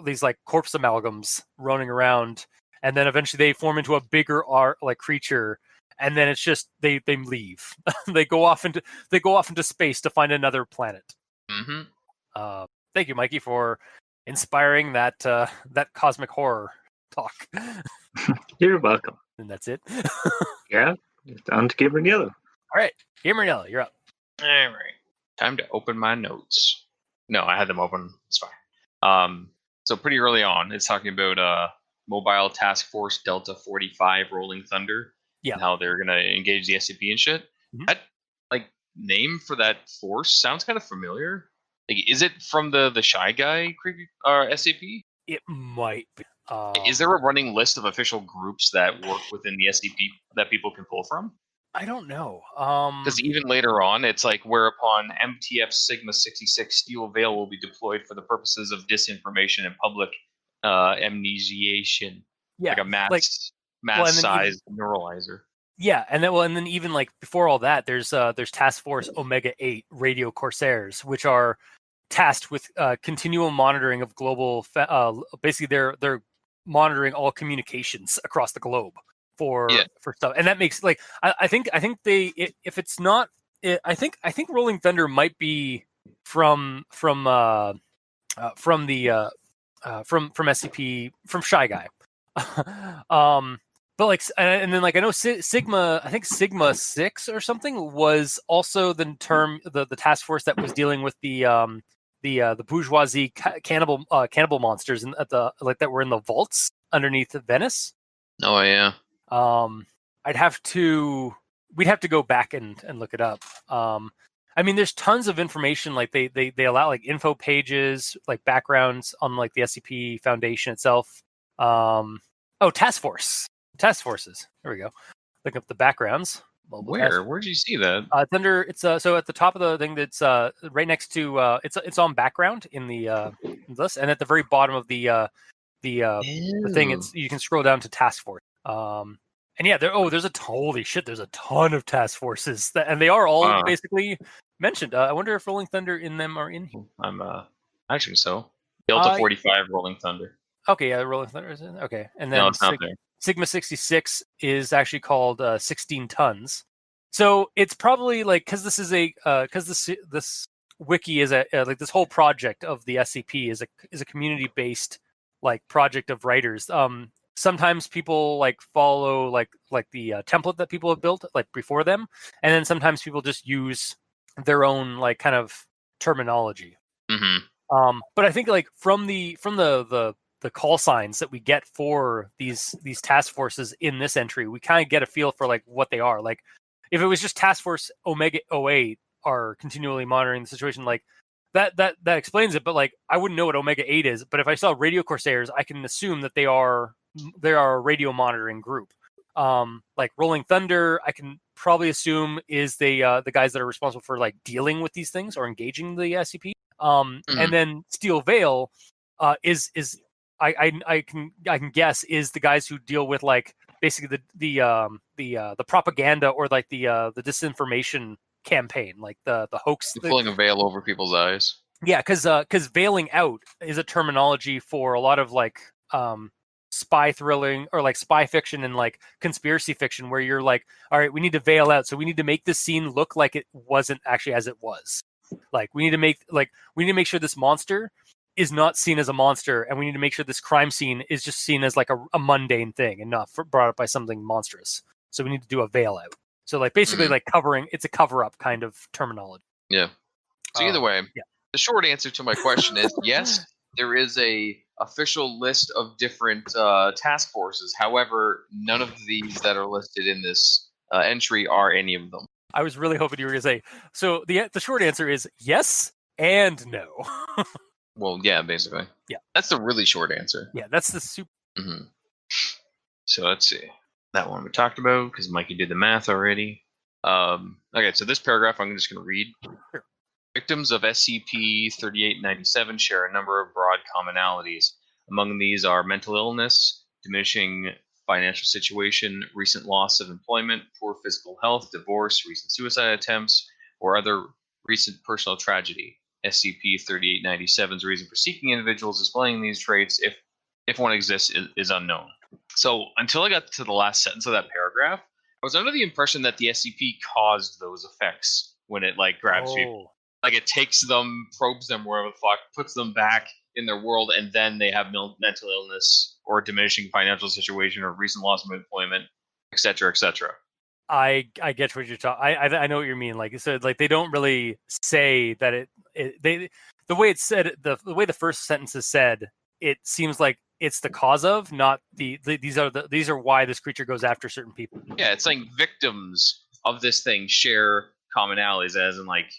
these like corpse amalgams running around, and then eventually they form into a bigger like creature, and then it's just they leave. they go off into space to find another planet. Mm-hmm. Thank you, Mikey, for inspiring that cosmic horror talk. You're welcome. And that's it. Yeah, it's on to Gamer Yellow. All right, Gamer Yellow, you're up. All right, time to open my notes. No, I had them open. It's fine. So pretty early on, it's talking about Mobile Task Force Delta 45 Rolling Thunder. Yeah. And how they're gonna engage the SCP and shit. Mm-hmm. That like name for that force sounds kind of familiar. Like, is it from the Shy Guy creepy SCP? It might be. Is there a running list of official groups that work within the SCP that people can pull from? I don't know. Because even later on, it's like whereupon MTF Sigma 66 Steel Veil will be deployed for the purposes of disinformation and public amnesiation. Yeah, like a mass-sized neuralizer. Yeah, and then even like before all that, there's Task Force Omega 8 Radio Corsairs, which are tasked with continual monitoring of global. Basically, they're monitoring all communications across the globe for stuff, and that makes like I think they if it's not I think Rolling Thunder might be from SCP from Shy Guy. But like, and then like I know Sigma, I think Sigma 6 or something was also the term the task force that was dealing with the bourgeoisie cannibal monsters at the like that were in the vaults underneath Venice. Oh yeah. We'd have to go back and look it up. I mean, there's tons of information. Like they allow like info pages, like backgrounds on like the SCP Foundation itself. Task forces. There we go. Look up the backgrounds. Where'd you see that? It's under. It's so at the top of the thing. That's right next to. It's on background in the list, and at the very bottom of the thing. It's you can scroll down to task force. And yeah, there's a holy shit. There's a ton of task forces, and they are all basically mentioned. I wonder if Rolling Thunder in them are in here. I'm actually so Delta 45 Rolling Thunder. Okay, yeah, Rolling Thunder is in. Okay, and then no, it's not there. Sigma 66 is actually called 16 tons. So it's probably like because this is this wiki is like this whole project of the SCP is a community based like project of writers. Sometimes people like follow like the template that people have built like before them, and then sometimes people just use their own like kind of terminology. But I think like from the call signs that we get for these task forces in this entry, we kind of get a feel for like what they are. Like if it was just Task Force Omega 08 are continually monitoring the situation, like that explains it. But like I wouldn't know what Omega 8 is. But if I saw Radio Corsairs, I can assume that they are a radio monitoring group. Like Rolling Thunder, I can probably assume is the guys that are responsible for like dealing with these things or engaging the SCP. And then Steel Veil is I can guess is the guys who deal with like basically the propaganda or like the disinformation campaign, like the hoax, pulling a veil over people's eyes. Yeah, because veiling out is a terminology for a lot of like spy thrilling or like spy fiction and like conspiracy fiction, where you're like, all right, we need to veil out, so we need to make this scene look like it wasn't actually as it was. Like we need to make sure this monster is not seen as a monster, and we need to make sure this crime scene is just seen as like a mundane thing and not brought up by something monstrous. So we need to do a veil out. So like basically like it's a cover up kind of terminology. Yeah. So either way, the short answer to my question is yes, there is a official list of different task forces. However, none of these that are listed in this entry are any of them. I was really hoping you were going to say, so the short answer is yes and no. Well, yeah, basically. Yeah. That's the really short answer. Yeah, that's the super. So let's see. That one we talked about because Mikey did the math already. Okay, so this paragraph I'm just going to read. Sure. Victims of SCP-3897 share a number of broad commonalities. Among these are mental illness, diminishing financial situation, recent loss of employment, poor physical health, divorce, recent suicide attempts, or other recent personal tragedy. SCP-3897's reason for seeking individuals displaying these traits, if one exists, is unknown. So until I got to the last sentence of that paragraph, I was under the impression that the SCP caused those effects when it like grabs people. Like it takes them, probes them wherever the fuck, puts them back in their world, and then they have mental illness or diminishing financial situation or recent loss of employment, etc., etc. I get what you're talking. I know what you mean. Like you said, like they don't really say that the way it's said, the way the first sentence is said, it seems like it's the cause of, not these are why this creature goes after certain people. Yeah, it's like victims of this thing share commonalities, as in like,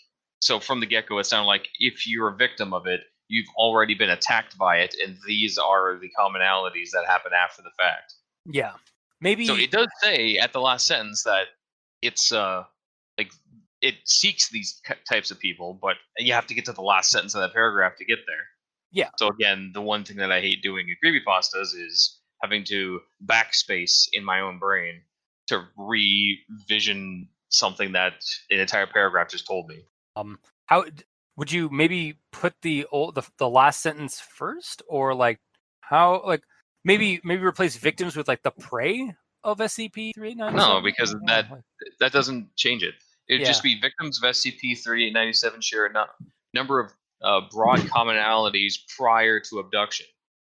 so from the get-go, it sounded like if you're a victim of it, you've already been attacked by it, and these are the commonalities that happen after the fact. Yeah, maybe. So it does say at the last sentence that it's like it seeks these types of people, but you have to get to the last sentence of that paragraph to get there. Yeah. So again, the one thing that I hate doing in creepypastas is having to backspace in my own brain to revision something that an entire paragraph just told me. How would you maybe put the last sentence first, or like how like maybe replace victims with like the prey of SCP-3897? No, because that doesn't change it. It'd just be victims of SCP-3897 share a number of broad commonalities prior to abduction.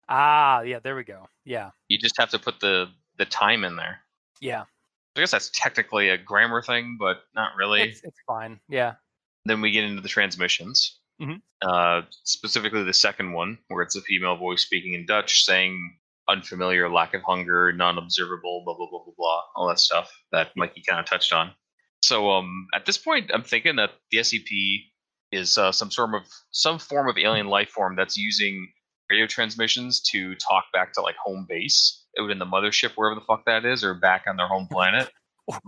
Yeah, there we go. Yeah. You just have to put the time in there. Yeah. I guess that's technically a grammar thing, but not really. It's fine. Yeah. Then we get into the transmissions. Specifically the second one, where it's a female voice speaking in Dutch, saying unfamiliar, lack of hunger, non-observable, blah, blah, blah, blah, blah, all that stuff that Mikey kind of touched on. So at this point, I'm thinking that the SCP is some form of alien life form that's using radio transmissions to talk back to like home base out in the mothership, wherever the fuck that is, or back on their home planet.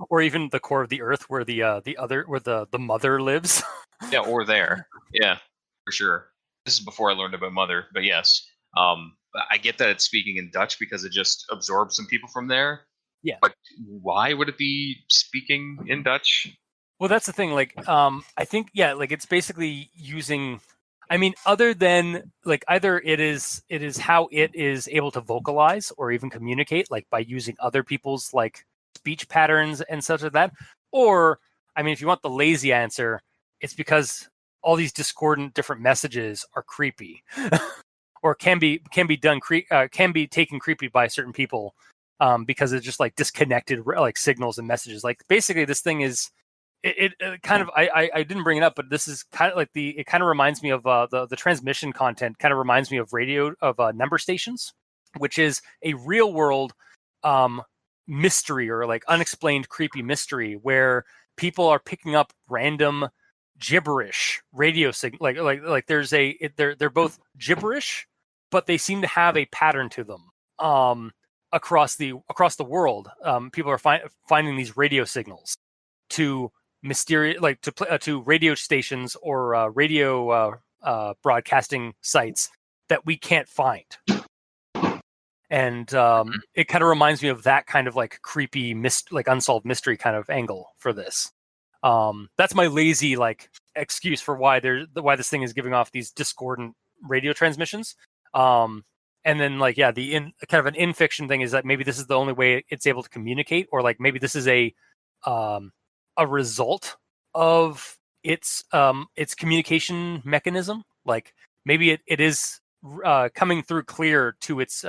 Or even the core of the Earth, where the mother lives. Yeah, or there. Yeah, for sure. This is before I learned about mother, but yes. I get that it's speaking in Dutch because it just absorbs some people from there. Yeah. But why would it be speaking in Dutch? Well, that's the thing. Like, I think, like it's basically using. I mean, other than like either it is how it is able to vocalize or even communicate, like by using other people's like speech patterns and such like that. Or, I mean, if you want the lazy answer, it's because all these discordant different messages are creepy. or can be done can be taken creepy by certain people because it's just like disconnected like signals and messages. Like basically, this thing is it kind of I didn't bring it up, but this is kind of like it kind of reminds me of the transmission content. Kind of reminds me of radio of number stations, which is a real world mystery or like unexplained creepy mystery where people are picking up random gibberish radio signal like there's they're both gibberish, but they seem to have a pattern to them across the world. People are finding these radio signals to mysterious like to radio stations or radio broadcasting sites that we can't find. And it kind of reminds me of that kind of like creepy like unsolved mystery kind of angle for this. That's my lazy like excuse for why this thing is giving off these discordant radio transmissions. And then like kind of an in-fiction thing is that maybe this is the only way it's able to communicate, or like maybe this is a result of its communication mechanism. Like maybe it is coming through clear to its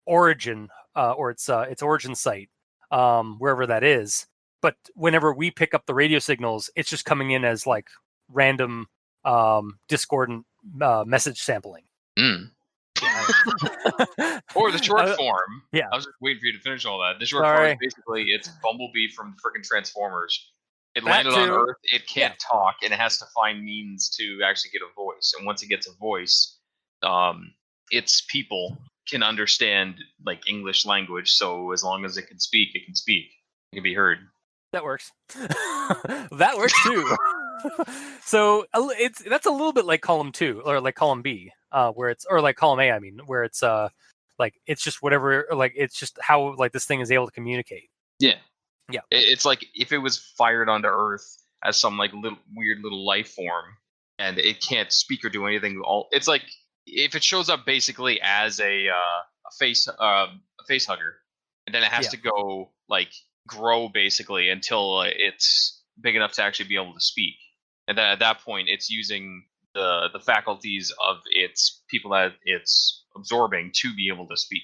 origin or its origin site, wherever that is. But whenever we pick up the radio signals, it's just coming in as like random discordant message sampling. Mm. Or the short form. Yeah, I was just waiting for you to finish all that. The short form is basically it's Bumblebee from freaking Transformers. It landed on Earth. It can't talk, and it has to find means to actually get a voice. And once it gets a voice, its people can understand like English language. So as long as it can speak, it can speak. It can be heard. That works. That works too. So that's a little bit like column 2 or like column B, where it's, or like column A, I mean, where it's like it's just whatever, like it's just how like this thing is able to communicate. Yeah. Yeah. It's like if it was fired onto Earth as some like weird little life form, and it can't speak or do anything. It's like if it shows up basically as a face hugger, and then it has to go like grow basically until it's big enough to actually be able to speak, and then at that point it's using the faculties of its people that it's absorbing to be able to speak.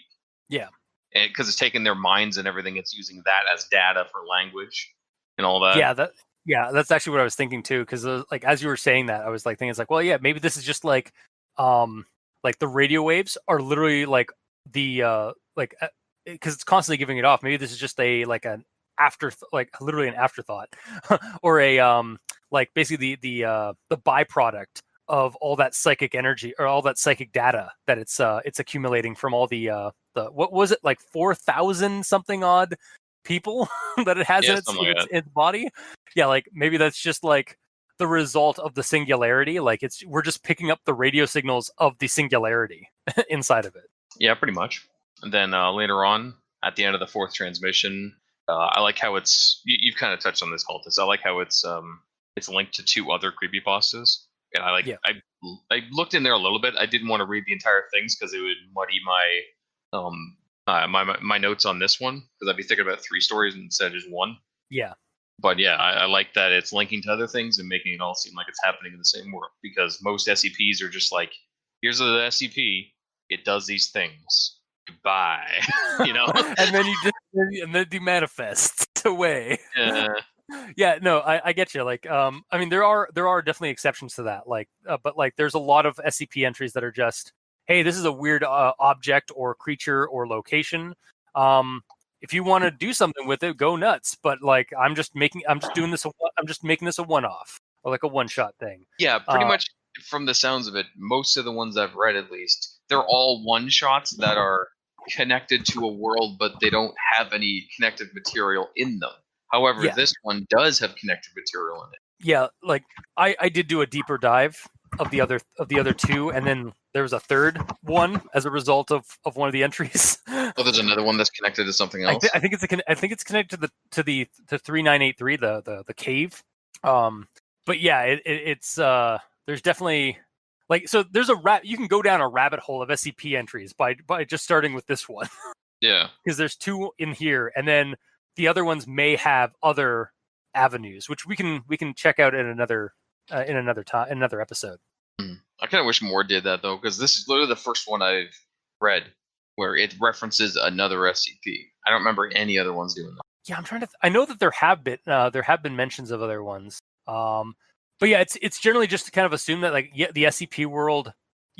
Yeah. Because it's taking their minds and everything, it's using that as data for language and all that. That's actually what I was thinking too. Because like as you were saying that, I was like thinking, it's like, well, yeah, maybe this is just like the radio waves are literally like the because it's constantly giving it off. Maybe this is just a like an literally an afterthought, or a like basically the byproduct of all that psychic energy or all that psychic data that it's accumulating from all the what was it, like 4,000 something odd people that it has in its body. Yeah, like maybe that's just like the result of the singularity. Like we're just picking up the radio signals of the singularity inside of it. Yeah, pretty much. And then later on, at the end of the 4th transmission, I like how you've kind of touched on this, Cultist. I like how it's linked to 2 other creepypastas. And I looked in there a little bit. I didn't want to read the entire things because it would muddy my notes on this one, because I'd be thinking about 3 stories instead of just 1. Yeah. But yeah, I like that it's linking to other things and making it all seem like it's happening in the same world, because most SCPs are just like, here's the SCP, it does these things. Goodbye. You know? And then you manifest away. Yeah, no, I get you. Like, I mean, there are definitely exceptions to that. Like, but like, there's a lot of SCP entries that are just, hey, this is a weird object or creature or location. If you want to do something with it, go nuts. But like, I'm just making this a one-off, or like a one-shot thing. Yeah, pretty much. From the sounds of it, most of the ones I've read, at least, they're all one-shots that are connected to a world, but they don't have any connective material in them. However, this one does have connective material in it. Yeah, like I did do a deeper dive of the other 2, and then there was a 3rd one as a result of one of the entries. Oh, there's another one that's connected to something else. I think it's connected to the 3983, the cave. But yeah, it's there's definitely like, so there's you can go down a rabbit hole of SCP entries by just starting with this one. Yeah, because there's 2 in here, and then the other ones may have other avenues, which we can check out in another episode. I kind of wish more did that though, because this is literally the first one I've read where it references another SCP. I don't remember any other ones doing that. Yeah, I'm trying to. I know that there have been mentions of other ones. But yeah, it's generally just to kind of assume that like the SCP world,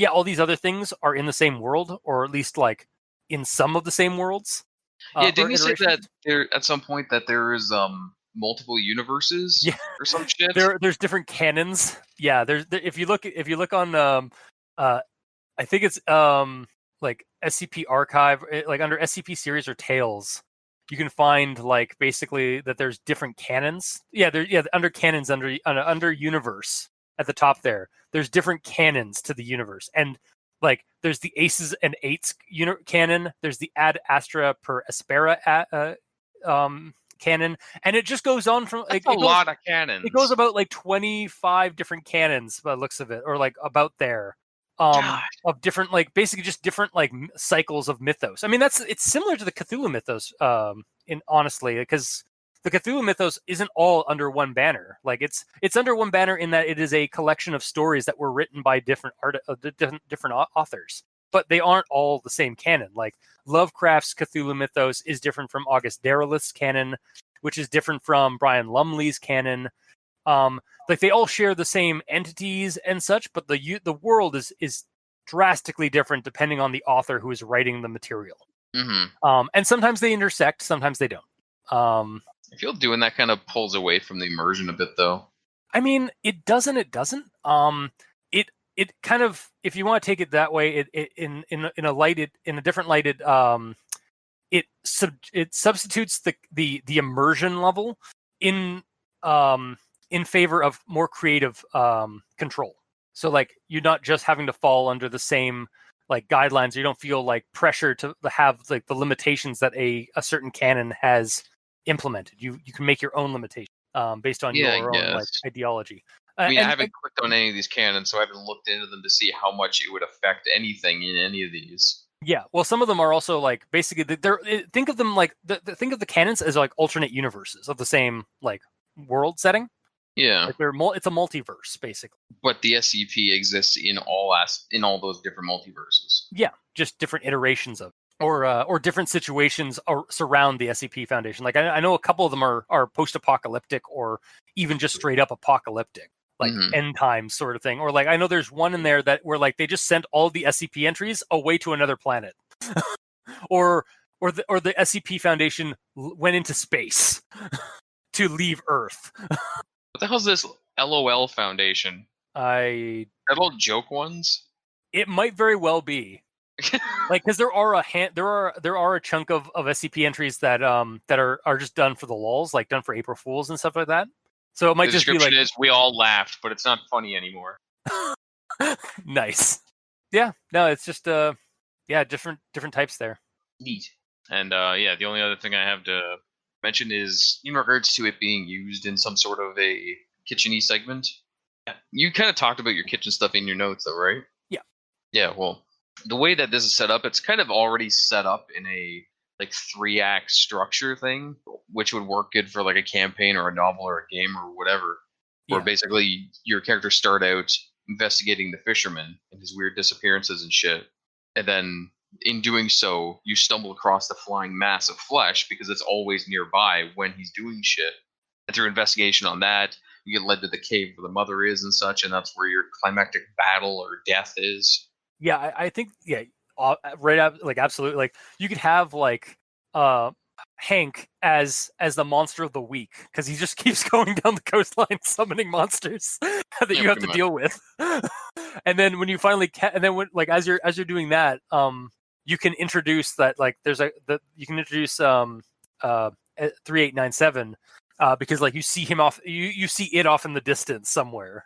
all these other things are in the same world, or at least like in some of the same worlds. Yeah, didn't you say that there at some point that there is multiple universes or some shit? There's different canons. Yeah, if you look on I think it's like SCP archive, like under SCP series or tales, you can find like basically that there's different canons. Under canons under universe at the top there's different canons to the universe, and like there's the aces and eights canon. There's the ad astra per aspera canon, and it just goes on from like a lot of canons. It goes about like 25 different canons by the looks of it, or like about there. Of different, like basically just different like cycles of mythos. I mean, it's similar to the Cthulhu mythos, honestly, because the Cthulhu mythos isn't all under one banner. Like it's under one banner in that it is a collection of stories that were written by different authors, but they aren't all the same canon. Like Lovecraft's Cthulhu mythos is different from August Derleth's canon, which is different from Brian Lumley's canon. Like they all share the same entities and such, but the world is drastically different depending on the author who is writing the material. Mm-hmm. And sometimes they intersect, sometimes they don't. I feel doing that kind of pulls away from the immersion a bit, though. I mean, it doesn't. It kind of, if you want to take it that way, it in a different lighted, it substitutes the immersion level in favor of more creative control. So like you're not just having to fall under the same like guidelines. You don't feel like pressure to have like the limitations that a certain canon has implemented. You can make your own limitation based on your own like ideology. I mean, I haven't clicked on any of these canons, so I haven't looked into them to see how much it would affect anything in any of these. Yeah, well, some of them are also like basically think of them like think of the canons as like alternate universes of the same like world setting. Yeah, like it's a multiverse basically. But the SCP exists in all those different multiverses. Yeah, just different iterations of it. Or different situations surround the SCP Foundation. Like I know a couple of them are post-apocalyptic or even just straight up apocalyptic, like end times sort of thing. Or like I know there's one in there that where like they just sent all the SCP entries away to another planet, or the SCP Foundation went into space to leave Earth. What the hell's this LOL Foundation? Are all joke ones? It might very well be. Like, because there are a chunk of SCP entries that are just done for the lulz, like done for April Fools and stuff like that. So it might just be like is we all laughed, but it's not funny anymore. Nice. Yeah. No, it's just different types there. Neat. And the only other thing I have to mention is in regards to it being used in some sort of a kitchen-y segment. You kind of talked about your kitchen stuff in your notes, though, right? Yeah. Yeah. Well, the way that this is set up, it's kind of already set up in a like 3-act structure thing, which would work good for like a campaign or a novel or a game or whatever. Where basically your characters start out investigating the fisherman and his weird disappearances and shit, and then in doing so, you stumble across the flying mass of flesh because it's always nearby when he's doing shit. And through investigation on that, you get led to the cave where the mother is and such, and that's where your climactic battle or death is. Yeah, I think right up, like absolutely. Like you could have like Hank as the monster of the week because he just keeps going down the coastline summoning monsters that you have to deal with. And then when you finally as you're doing that, you can introduce that like you can introduce 3897 because like you see him off you see it off in the distance somewhere.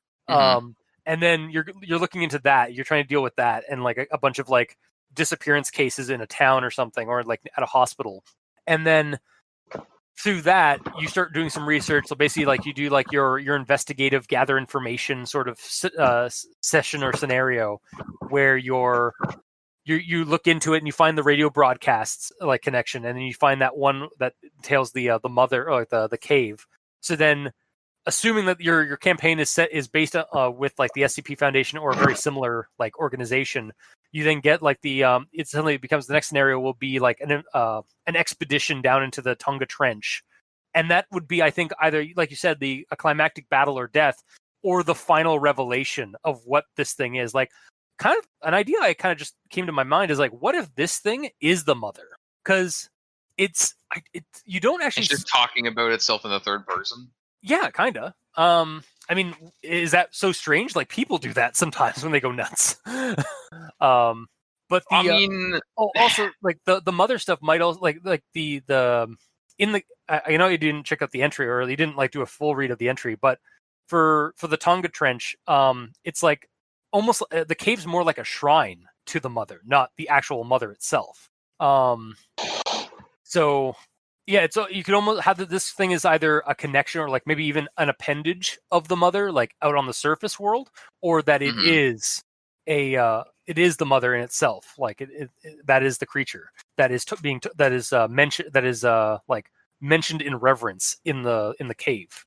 And then you're looking into that. You're trying to deal with that and like a bunch of like disappearance cases in a town or something, or like at a hospital. And then through that, you start doing some research. So basically, like you do like your investigative gather information sort of session or scenario where you look into it and you find the radio broadcasts like connection, and then you find that one that entails the mother or the cave. So then assuming that your campaign is based with like the SCP Foundation or a very similar like organization, you then get like the it suddenly becomes the next scenario will be like an expedition down into the Tonga Trench, and that would be, I think, either like you said, a climactic battle or death, or the final revelation of what this thing is. Like, kind of an idea I kind of just came to my mind is like, what if this thing is the mother? Because you don't actually It's just talking about itself in the third person. Yeah, kind of. I mean, is that so strange? Like, people do that sometimes when they go nuts. But I mean, also like the mother stuff might also like the in the I know you didn't check out the entry, or you didn't like do a full read of the entry, but for the Tonga Trench, it's like almost the cave's more like a shrine to the mother, not the actual mother itself. So yeah, it's you could almost have that this thing is either a connection or like maybe even an appendage of the mother, like out on the surface world, or that it is it is the mother in itself, like that is the creature that is mentioned, that is like mentioned in reverence in the cave.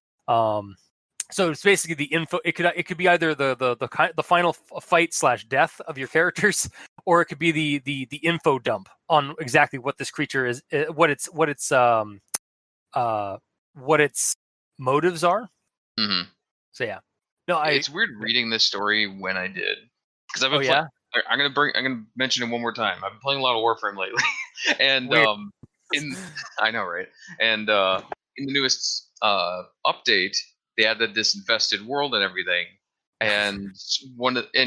So it's basically the info. It could be either the final fight / death of your characters, or it could be the info dump on exactly what this creature is, what its motives are. Mm-hmm. So yeah, no, it's weird reading this story when I did, because I've been I'm gonna mention it one more time. I've been playing a lot of Warframe lately, and weird. I know, right? And in the newest update, they added this infested world and everything. And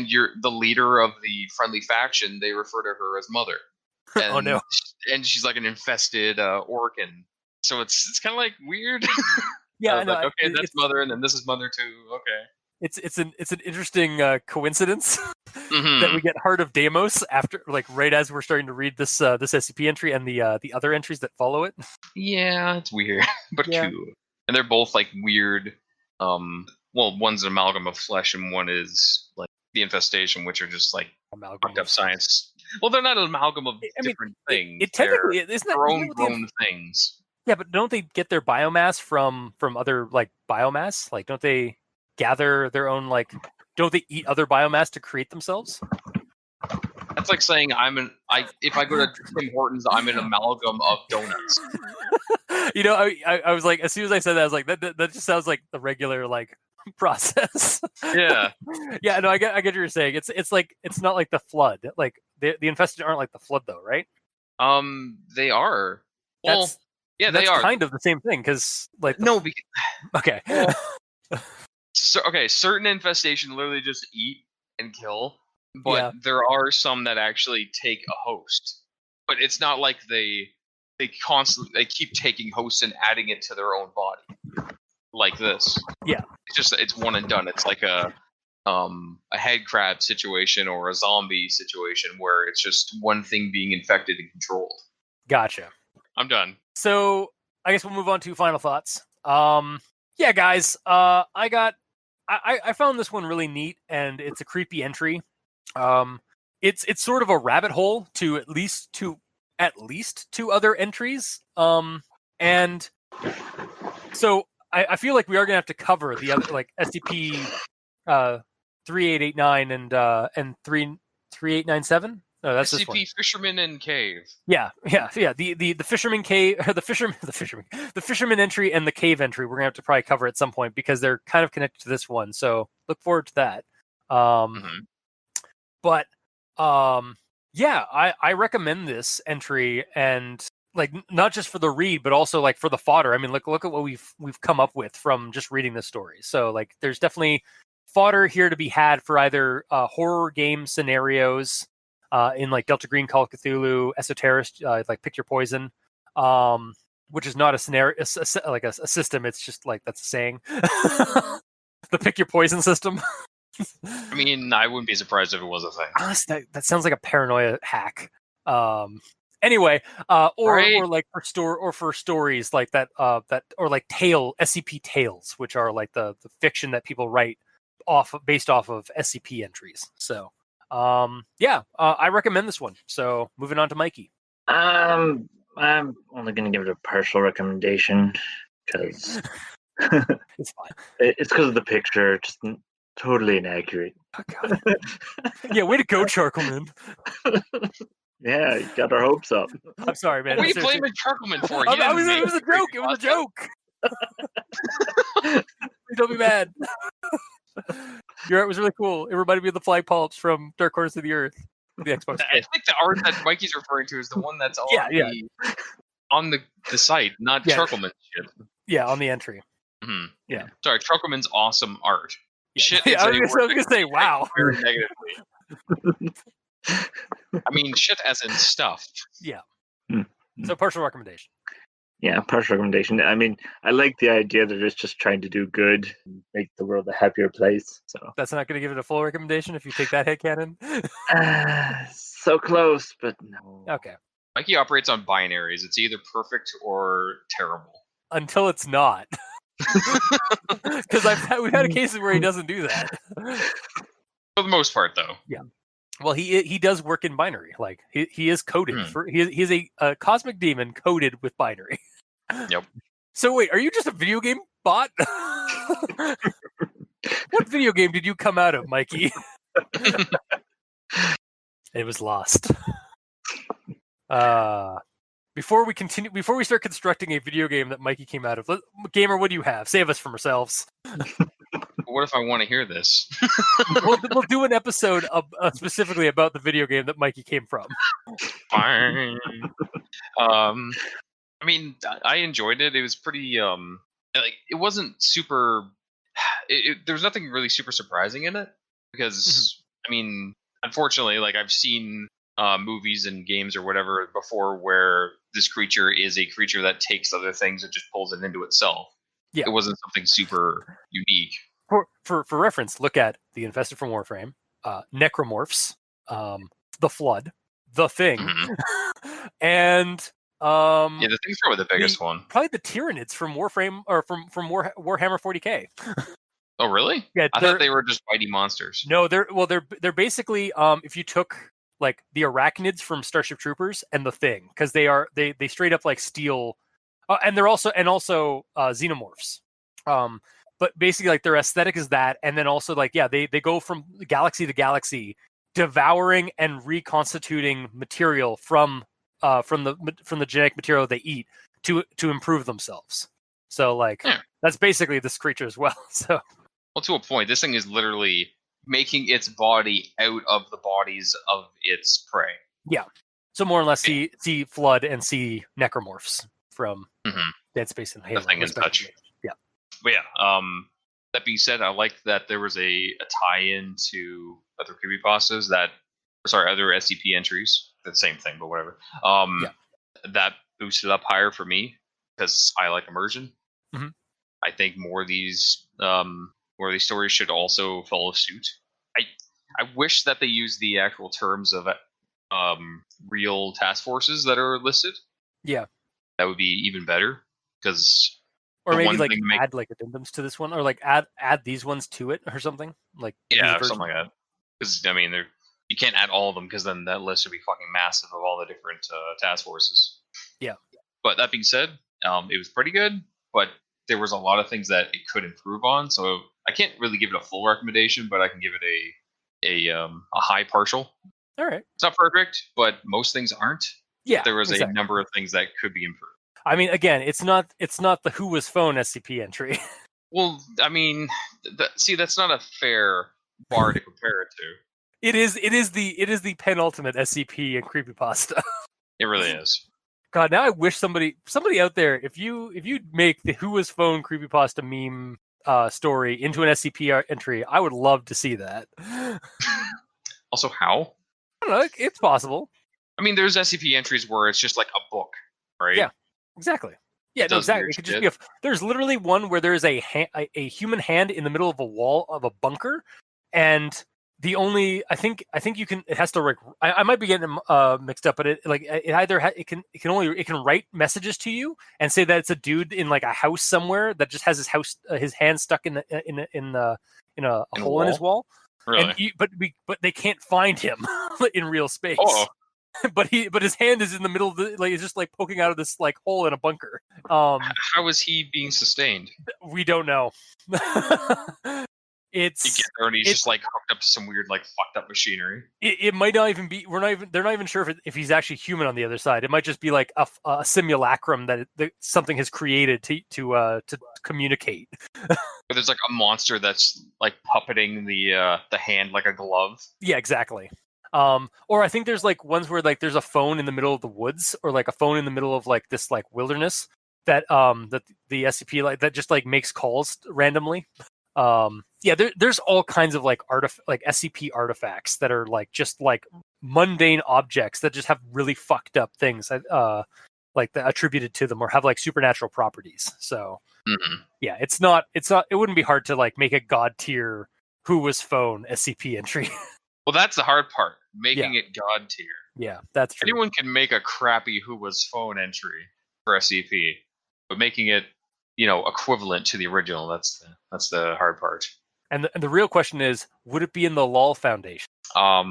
you're the leader of the friendly faction. They refer to her as Mother. And, oh no! And she's like an infested orcan. So it's kind of like weird. Yeah, I know. Like, okay, that's Mother, and then this is Mother too. Okay. It's an interesting coincidence that we get Heart of Deimos after, like, right as we're starting to read this this SCP entry and the other entries that follow it. Yeah, it's weird, but cute. And they're both like weird. Well, one's an amalgam of flesh, and one is like the infestation, which are just like fucked up science. Well, they're not an amalgam of different things. It technically isn't their own grown things. Yeah, but don't they get their biomass from other like biomass? Like, don't they gather their own, like, don't they eat other biomass to create themselves? That's like saying if I go to Tim Hortons, I'm an amalgam of donuts. You know, I was like, as soon as I said that, I was like, that just sounds like the regular like process. Yeah. Yeah, no, I get what you're saying. It's like, it's not like the flood. Like the infested aren't like the flood though, right? They are. Well, they are kind of the same thing, because like okay. So, certain infestation literally just eat and kill, but there are some that actually take a host. But it's not like they keep taking hosts and adding it to their own body, like this. Yeah, it's one and done. It's like a head crab situation or a zombie situation where it's just one thing being infected and controlled. Gotcha. I'm done. So I guess we'll move on to final thoughts. Yeah, guys, I found this one really neat, and it's a creepy entry. It's sort of a rabbit hole to at least two other entries. And so I feel like we are gonna have to cover the other, like SCP 3889 and 3897. No, that's this one. SCP Fisherman and Cave. Yeah. The Fisherman Cave, the Fisherman entry and the Cave entry. We're gonna have to probably cover at some point because they're kind of connected to this one. So look forward to that. But yeah, I recommend this entry, and like not just for the read, but also like for the fodder. I mean, look at what we've come up with from just reading this story. So like, there's definitely fodder here to be had for either horror game scenarios. In like Delta Green, Call of Cthulhu, Esoterist, like Pick Your Poison, which is not a scenario, like a system. It's just like, that's a saying. The Pick Your Poison system. I mean, I wouldn't be surprised if it was a thing. Honestly, that sounds like a paranoia hack. Anyway, or like for stories like that, or like SCP tales, which are like the fiction that people write based off of SCP entries. So. I recommend this one. So moving on to Mikey. I'm only going to give it a partial recommendation because It's fine. It's because of the picture, just totally inaccurate. Oh, God. Yeah, way to go, Charcoalman. Yeah, you got our hopes up. I'm sorry, man. What are you Seriously. blaming Charcoalman for? It was a joke. It was a joke. Don't be mad. Your art was really cool. It reminded me of the flag polyps from Dark Corners of the Earth. The Xbox. I think the art that Mikey's referring to is the one that's on on the site, not Charcoalman's shit. Yeah, on the entry. Mm-hmm. Yeah. Sorry, Charcoalman's awesome art. Yeah. Shit I is was going to say, wow. Very negatively. I mean, shit as in stuff. Yeah. Mm-hmm. So partial recommendation. Yeah, partial recommendation. I mean, I like the idea that it's just trying to do good, and make the world a happier place. So that's not going to give it a full recommendation if you take that headcanon? So close, but no. Okay. Mikey operates on binaries. It's either perfect or terrible. Until it's not. Because we've had cases where he doesn't do that. For the most part, though. Yeah. Well, he does work in binary. Like he is coded for he is a cosmic demon coded with binary. Yep. So wait, are you just a video game bot? What video game did you come out of, Mikey? It was Lost. Before we start constructing a video game that Mikey came out of, gamer, what do you have? Save us from ourselves. What if I want to hear this? We'll do an episode specifically about the video game that Mikey came from. Fine. I mean, I enjoyed it. It was pretty like it wasn't super. There was nothing really super surprising in it because I mean, unfortunately, like I've seen movies and games or whatever before where this creature is a creature that takes other things and just pulls it into itself. Yeah, it wasn't something super unique. For reference, look at The Infested from Warframe, Necromorphs, The Flood, The Thing, and the Thing's probably the biggest one. Probably the Tyranids from Warframe or from Warhammer 40k. Oh, really? Yeah, I thought they were just mighty monsters. No, they're basically if you took like the Arachnids from Starship Troopers and the Thing, because they straight up like steal, and they're also xenomorphs. But basically, like their aesthetic is that, and then also like they go from galaxy to galaxy, devouring and reconstituting material from the genetic material they eat to improve themselves. So like that's basically this creature as well. So well, to a point, this thing is literally making its body out of the bodies of its prey. Yeah. So more or less, see Flood and see Necromorphs from Dead Space and Halo. The Thing in touch. Yeah. But yeah, that being said, I like that there was a tie-in to other creepypastas other SCP entries. The same thing, but whatever. That boosted up higher for me because I like immersion. Mm-hmm. I think more of these stories should also follow suit. I wish that they use the actual terms of real task forces that are listed. Yeah, that would be even better because. Or maybe like add like addendums to this one, or like add these ones to it, or something like something like that. Because I mean, you can't add all of them because then that list would be fucking massive of all the different task forces. Yeah. But that being said, it was pretty good, but there was a lot of things that it could improve on. So I can't really give it a full recommendation, but I can give it a high partial. All right. It's not perfect, but most things aren't. Yeah. There was a number of things that could be improved. I mean, again, it's not the Who Was Phone SCP entry. Well, I mean, that's not a fair bar to compare it to. It is the penultimate SCP and creepypasta. It really is. God, now I wish somebody out there, if you make the Who Was Phone creepypasta meme story into an SCP entry, I would love to see that. Also, how? I don't know. It's possible. I mean, there's SCP entries where it's just like a book, right? Yeah, exactly. Yeah, no, exactly. It could just be there's literally one where there's a human hand in the middle of a wall of a bunker, and the only I think you can it has to like I might be getting mixed up, but it can write messages to you and say that it's a dude in like a house somewhere that just has his hand stuck in a hole in his wall. Really? And but they can't find him in real space. Oh, but his hand is in the middle of the, like, it's just like poking out of this like hole in a bunker. How is he being sustained? We don't know. You get there and he's just like hooked up to some weird like fucked up machinery. It might not even be. They're not even sure if he's actually human on the other side. It might just be like a simulacrum that something has created to communicate. But there's like a monster that's like puppeting the hand like a glove. Yeah, exactly. Or I think there's like ones where like there's a phone in the middle of the woods, or like a phone in the middle of like this like wilderness that that the SCP like that just like makes calls randomly. Yeah, there's all kinds of like like SCP artifacts that are like just like mundane objects that just have really fucked up things like attributed to them or have like supernatural properties. So yeah, it wouldn't be hard to like make a god tier who was phone SCP entry. Well, that's the hard part, making it god tier. Yeah, that's true. Anyone can make a crappy who was phone entry for SCP, but making it, equivalent to the original, that's the hard part. And the real question is, would it be in the LOL Foundation? I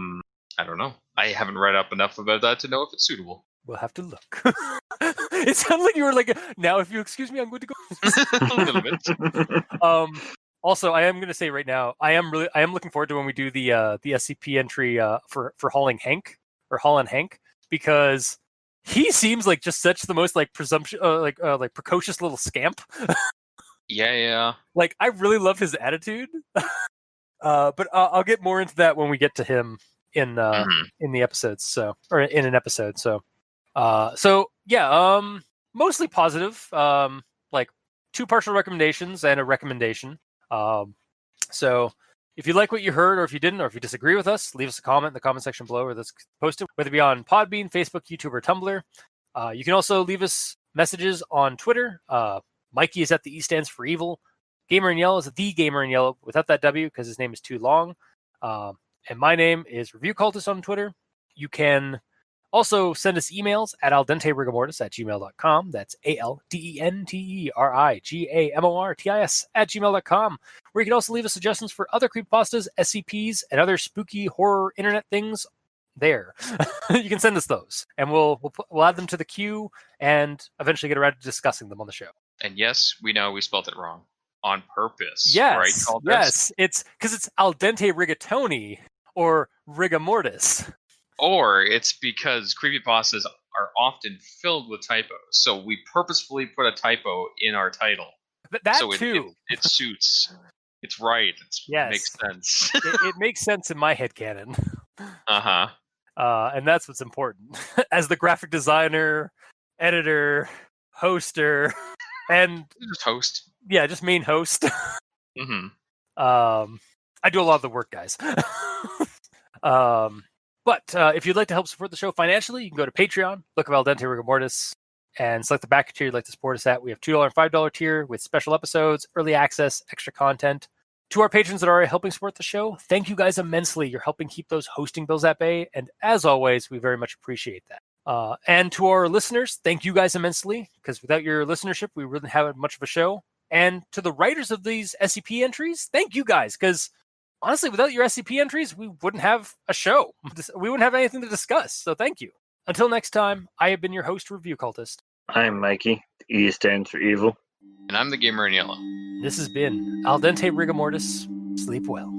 don't know. I haven't read up enough about that to know if it's suitable. We'll have to look. It sounds like you were like, now if you excuse me, I'm going to go. A little bit. Also, I am going to say right now, I am looking forward to when we do the SCP entry for Holland Hank, because he seems like just such the most like like precocious little scamp. Yeah. Like I really love his attitude. But I'll get more into that when we get to him in the episodes. Or in an episode. Mostly positive. Like 2 partial recommendations and a recommendation. So if you like what you heard, or if you didn't, or if you disagree with us, leave us a comment in the comment section below, or that's posted, whether it be on Podbean, Facebook, YouTube, or Tumblr. You can also leave us messages on Twitter. Mikey is at the E stands for evil. Gamer in Yellow is at the Gamer in Yellow without that W because his name is too long. And my name is Review Cultist on Twitter. You can also send us emails at aldenterigamortis@gmail.com. That's aldenterigamortis@gmail.com. Where you can also leave us suggestions for other creepypastas, SCPs, and other spooky horror internet things. There, you can send us those, and we'll add them to the queue, and eventually get around to discussing them on the show. And yes, we know we spelled it wrong on purpose. Yes, right? Yes, it's because it's al dente rigatoni or rigamortis. Or it's because creepypastas are often filled with typos, so we purposefully put a typo in our title. Too. It suits. It's right. It makes sense. it makes sense in my headcanon. Uh-huh. And that's what's important. As the graphic designer, editor, hoster, and just host. Yeah, just main host. Mm-hmm. I do a lot of the work, guys. But if you'd like to help support the show financially, you can go to Patreon, look up Al Dente Rigor Mortis, and select the backer tier you'd like to support us at. We have $2 and $5 tier with special episodes, early access, extra content. To our patrons that are already helping support the show, thank you guys immensely. You're helping keep those hosting bills at bay, and as always, we very much appreciate that. And to our listeners, thank you guys immensely, because without your listenership, we wouldn't have much of a show. And to the writers of these SCP entries, thank you guys, because honestly, without your SCP entries, we wouldn't have a show. We wouldn't have anything to discuss, so thank you. Until next time, I have been your host, Review Cultist. I'm Mikey. E stands for evil. And I'm the Gamer in Yellow. This has been Al Dente Rigor Mortis. Sleep well.